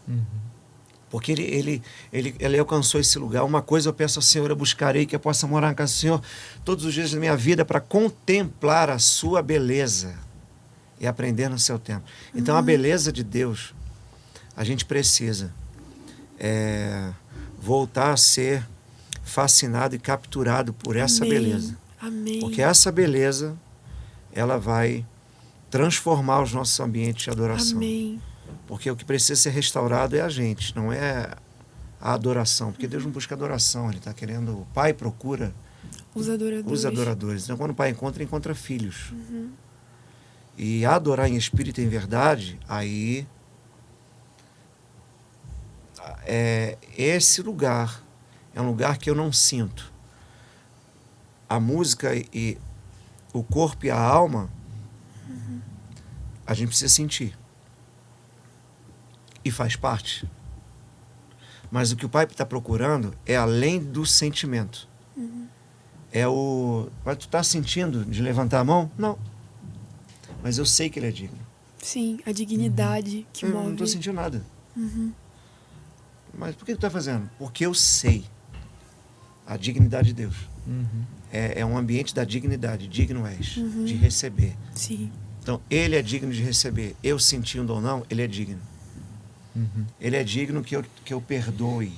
Porque ele alcançou esse lugar. Uma coisa eu peço ao Senhor, eu buscarei que eu possa morar na casa do Senhor todos os dias da minha vida para contemplar a sua beleza e aprender no seu tempo. Então a beleza de Deus, a gente precisa voltar a ser fascinado e capturado por essa beleza. Amém. Porque essa beleza, ela vai transformar os nossos ambientes de adoração. Amém. Porque o que precisa ser restaurado é a gente, não é a adoração. Porque Deus não busca adoração, Ele está querendo... O Pai procura os adoradores. Então, quando o Pai encontra filhos. E adorar em espírito e em verdade, aí... esse lugar é um lugar que eu não sinto. A música e o corpo e a alma, a gente precisa sentir. E faz parte. Mas o que o Pai está procurando é além do sentimento. Mas tu está sentindo de levantar a mão? Não. Mas eu sei que ele é digno. Sim, a dignidade que move. Eu não estou sentindo nada. Mas por que tu está fazendo? Porque eu sei a dignidade de Deus. Uhum. É um ambiente da dignidade. Digno és de receber. Sim. Então, ele é digno de receber. Eu sentindo ou não, ele é digno. Uhum. Ele é digno que eu perdoe.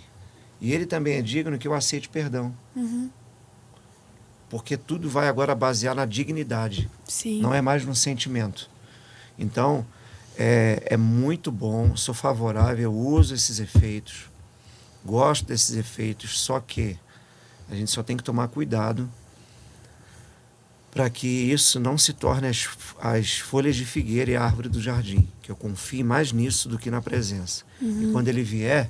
E ele também é digno que eu aceite perdão. Porque tudo vai agora basear na dignidade. Sim. Não é mais no sentimento. Então, é muito bom, sou favorável, eu uso esses efeitos, gosto desses efeitos, só que a gente só tem que tomar cuidado para que isso não se torne as folhas de figueira e a árvore do jardim, que eu confie mais nisso do que na presença. E quando ele vier,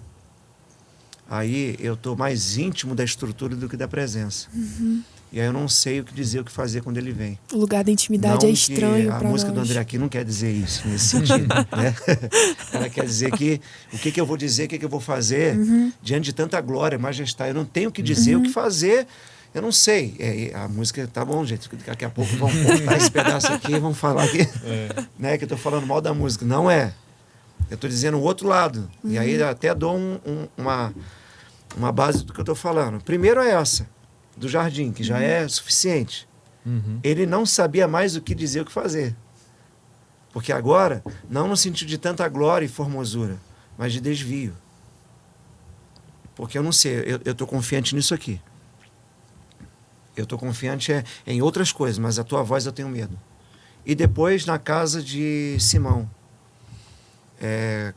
aí eu estou mais íntimo da estrutura do que da presença. E aí eu não sei o que dizer, o que fazer quando ele vem. O lugar da intimidade é estranho para nós. A música do André aqui não quer dizer isso, nesse sentido. Né? Ela quer dizer que o que eu vou dizer, o que eu vou fazer diante de tanta glória, majestade. Eu não tenho o que dizer, o que fazer, eu não sei. A música tá bom, gente. Daqui a pouco vamos cortar esse pedaço aqui e vamos falar aqui. Né, que eu estou falando mal da música. Não é. Eu estou dizendo o outro lado. E aí até dou uma base do que eu estou falando. Primeiro é essa, do jardim, que já é suficiente. Ele não sabia mais o que dizer, o que fazer. Porque agora, não no sentido de tanta glória e formosura, mas de desvio. Porque eu não sei, eu estou confiante nisso aqui. Eu estou confiante em outras coisas, mas a tua voz eu tenho medo. E depois, na casa de Simão,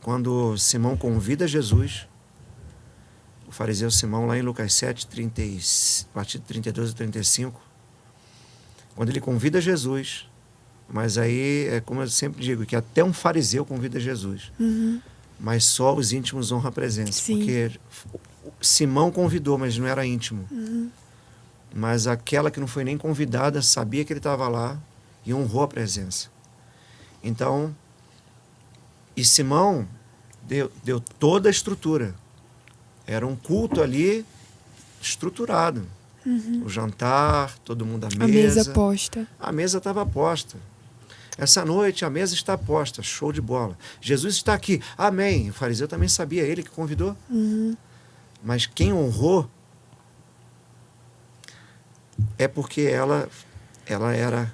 quando Simão convida Jesus, o fariseu Simão, lá em Lucas 7, a partir de 32 e 35, quando ele convida Jesus, mas aí, como eu sempre digo, que até um fariseu convida Jesus, mas só os íntimos honram a presença. Sim. Porque Simão convidou, mas não era íntimo. Mas aquela que não foi nem convidada sabia que ele estava lá e honrou a presença. Então, e Simão deu toda a estrutura. Era um culto ali estruturado. O jantar, todo mundo à mesa. A mesa posta. A mesa estava posta. Essa noite a mesa está posta. Show de bola. Jesus está aqui. Amém. O fariseu também sabia, ele que convidou. Mas quem honrou é porque ela era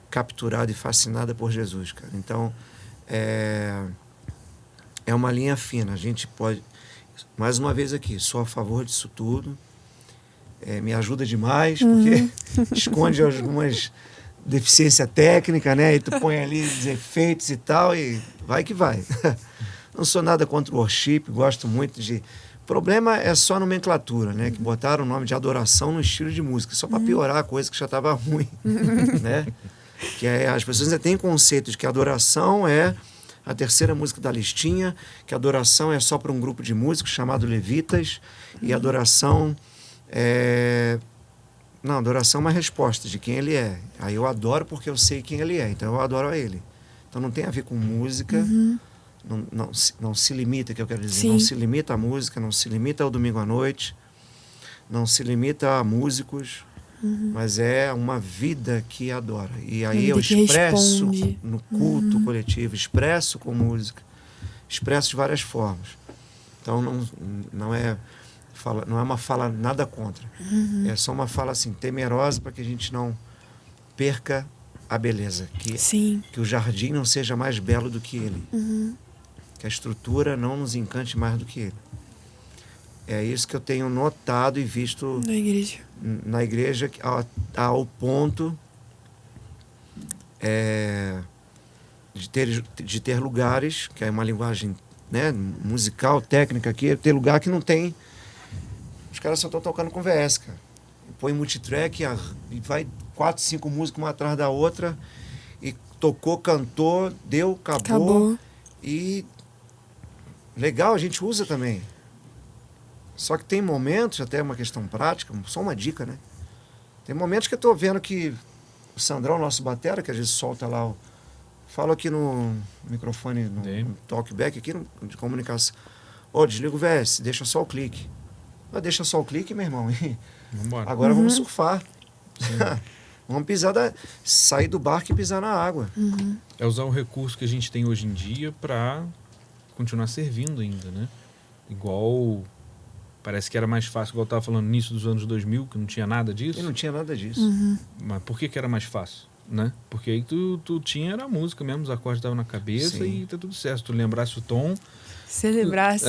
capturada e fascinada por Jesus, cara. Então, é uma linha fina. A gente pode... Mais uma vez aqui, sou a favor disso tudo. Me ajuda demais, porque esconde algumas deficiências técnicas, né? E tu põe ali os efeitos e tal, e vai que vai. Não sou nada contra o worship, gosto muito de... O problema é só a nomenclatura, né? Que botaram o nome de adoração no estilo de música, só para piorar a coisa que já estava ruim, né? Que as pessoas ainda têm conceito de que a adoração é a terceira música da listinha, que a adoração é só para um grupo de músicos chamado Levitas, e a adoração Não, adoração é uma resposta de quem ele é. Aí eu adoro porque eu sei quem ele é, então eu adoro a ele. Então não tem a ver com música, não se limita, que eu quero dizer. Sim. Não se limita à música, não se limita ao domingo à noite, não se limita a músicos, mas é uma vida que adora. E aí eu expresso no culto coletivo, expresso com música, expresso de várias formas. Então não é uma fala nada contra. É só uma fala assim, temerosa para que a gente não perca a beleza. Que o jardim não seja mais belo do que ele. Que a estrutura não nos encante mais do que ele. É isso que eu tenho notado e visto na igreja ao ponto de ter lugares, que é uma linguagem, né, musical, técnica aqui, ter lugar que não tem. Os caras só estão tocando com VS, cara. Põe multitrack e vai 4, 5 músicas uma atrás da outra e tocou, cantou, deu, acabou. E legal, a gente usa também. Só que tem momentos, até uma questão prática, só uma dica, né? Tem momentos que eu tô vendo que o Sandrão, nosso batera, que às vezes solta lá falo aqui no microfone, no talkback aqui de comunicação. Desliga o VS, deixa só o clique. Deixa só o clique, meu irmão. Vambora. Agora vamos surfar. Vamos sair do barco e pisar na água. É usar o recurso que a gente tem hoje em dia para continuar servindo ainda, né? Igual Parece que era mais fácil, igual eu tava falando, no início dos anos 2000, que não tinha nada disso. E não tinha nada disso. Mas por que era mais fácil, né? Porque aí tu tinha era a música mesmo, os acordes estavam na cabeça. Sim. E tá tudo certo. Se tu lembrasse o tom... Se lembrasse.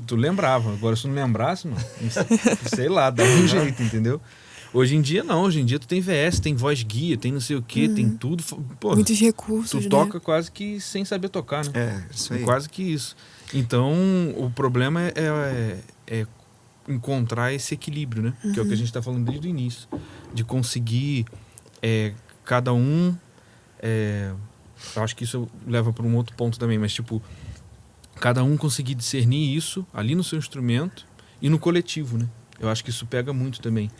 Tu lembrava. Agora, se tu não lembrasse, mano, sei lá, dá um jeito, entendeu? Hoje em dia, não. Hoje em dia tu tem VS, tem voz guia, tem não sei o quê, tem tudo. Pô, muitos recursos, tu toca quase que sem saber tocar, né? Isso aí. Quase que isso. Então, o problema é encontrar esse equilíbrio, né? Que é o que a gente tá falando desde o início. De conseguir cada um... eu acho que isso leva para um outro ponto também, mas tipo... Cada um conseguir discernir isso ali no seu instrumento e no coletivo, né? Eu acho que isso pega muito também.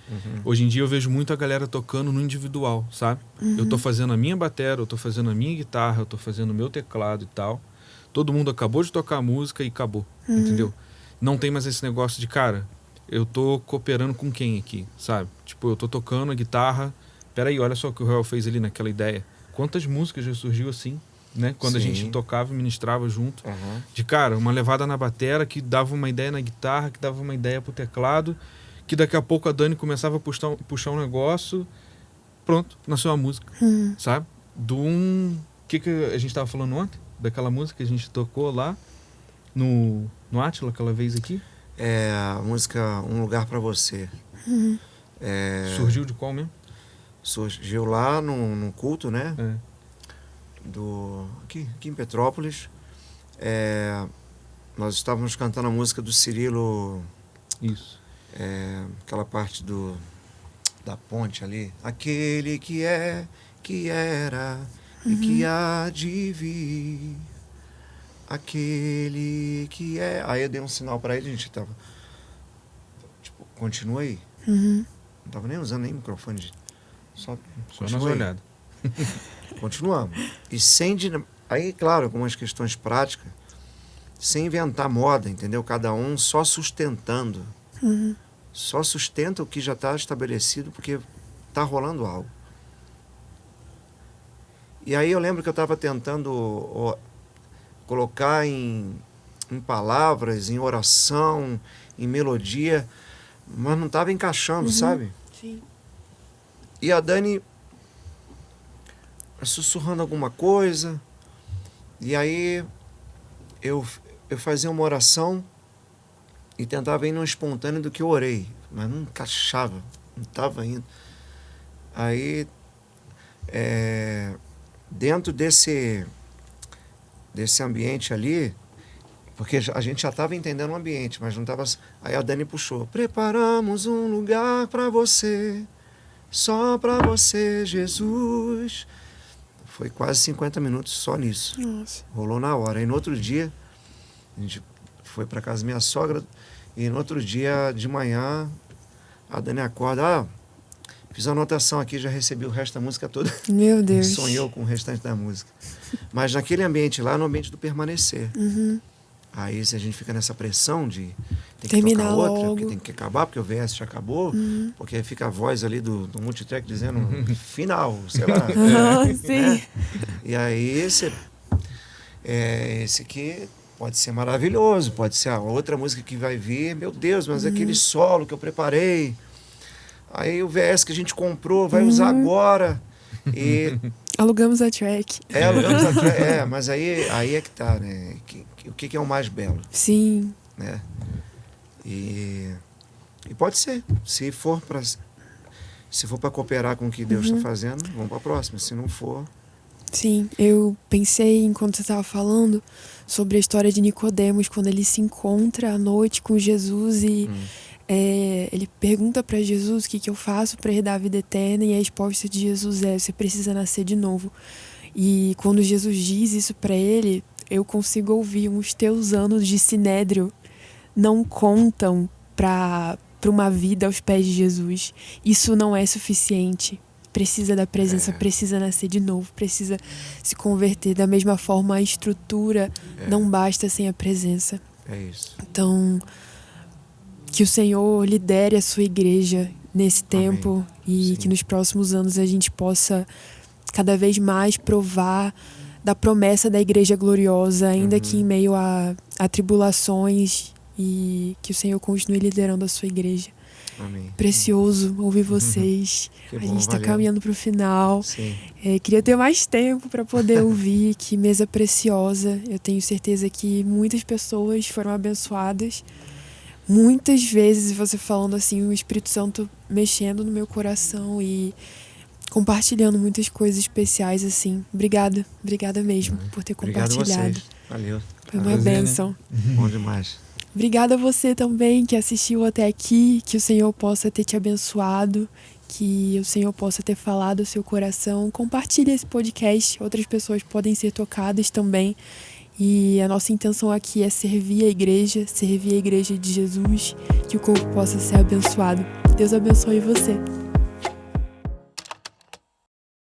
Hoje em dia eu vejo muito a galera tocando no individual, sabe? Eu tô fazendo a minha bateria, eu tô fazendo a minha guitarra, eu tô fazendo o meu teclado e tal. Todo mundo acabou de tocar a música e acabou, entendeu? Não tem mais esse negócio de, cara, eu tô cooperando com quem aqui, sabe? Tipo, eu tô tocando a guitarra. Peraí, olha só o que o Roel fez ali naquela ideia. Quantas músicas já surgiu assim, né? Quando a gente tocava e ministrava junto. De, cara, uma levada na bateria que dava uma ideia na guitarra, que dava uma ideia pro teclado, que daqui a pouco a Dani começava a puxar um negócio, pronto, nasceu a música, sabe? O que a gente tava falando ontem? Daquela música que a gente tocou lá no Átila, aquela vez aqui? A música Um Lugar Pra Você. Surgiu de qual mesmo? Surgiu lá num culto, né? Aqui em Petrópolis. Nós estávamos cantando a música do Cirilo. Isso. Aquela parte da ponte ali. Aquele que era e que há de vir. Aquele que é. Aí eu dei um sinal para ele, a gente tava. Tipo, continua aí. Não tava nem usando nem microfone. Só nas olhadas. Continuamos. E aí, claro, algumas questões práticas, sem inventar moda, entendeu? Cada um só sustentando. Só sustenta o que já está estabelecido, porque está rolando algo. E aí eu lembro que eu estava tentando colocar em palavras, em oração, em melodia, mas não estava encaixando, sabe? Sim. E a Dani sussurrando alguma coisa, e aí eu fazia uma oração e tentava ir num espontâneo do que eu orei, mas não encaixava, não estava indo. Aí, dentro desse ambiente ali, porque a gente já estava entendendo o ambiente, mas não estava... Aí a Dani puxou: preparamos um lugar para você, só para você, Jesus. Foi quase 50 minutos só nisso. Nossa. Rolou na hora. Aí no outro dia, a gente foi para casa da minha sogra, e no outro dia de manhã, a Dani acorda: fiz a anotação aqui, já recebi o resto da música toda. Meu Deus. Sonhou com o restante da música. Mas naquele ambiente lá, no ambiente do permanecer. Aí se a gente fica nessa pressão de tem que terminar tocar outra, logo, porque tem que acabar, porque o VS já acabou, porque fica a voz ali do multitrack dizendo final, sei lá. Sim. E aí esse aqui pode ser maravilhoso, pode ser a outra música que vai vir, meu Deus, mas aquele solo que eu preparei, aí o VS que a gente comprou, vai usar agora. E alugamos a track. Alugamos a track, mas aí é que tá, né? O que é o mais belo? Sim. Né? E pode ser, se for para cooperar com o que Deus está fazendo, vamos para a próxima. Se não for... Sim, eu pensei, enquanto você estava falando, sobre a história de Nicodemos, quando ele se encontra à noite com Jesus e ele pergunta para Jesus o que eu faço para herdar a vida eterna, e a resposta de Jesus é: você precisa nascer de novo. E quando Jesus diz isso para ele, eu consigo ouvir: os teus anos de sinédrio não contam para uma vida aos pés de Jesus. Isso não é suficiente. Precisa da presença, precisa nascer de novo, precisa se converter. Da mesma forma, a estrutura não basta sem a presença. É isso. Então, que o Senhor lidere a sua igreja nesse tempo. E Sim. que nos próximos anos a gente possa cada vez mais provar da promessa da igreja gloriosa, ainda que em meio a tribulações e que o Senhor continue liderando a sua igreja. Amém. Precioso ouvir vocês. Que A bom, gente está valeu. caminhando para o final. Sim. Queria ter mais tempo para poder ouvir. Que mesa preciosa. Eu tenho certeza que muitas pessoas foram abençoadas. Muitas vezes você falando assim, o Espírito Santo mexendo no meu coração e compartilhando muitas coisas especiais assim. Obrigada mesmo por ter Obrigado a compartilhado. vocês. Valeu. Foi uma Prazer, né? bênção. Bom demais. Obrigada a você também que assistiu até aqui, que o Senhor possa ter te abençoado, que o Senhor possa ter falado ao seu coração. Compartilhe esse podcast, outras pessoas podem ser tocadas também. E a nossa intenção aqui é servir a igreja de Jesus, que o corpo possa ser abençoado. Deus abençoe você.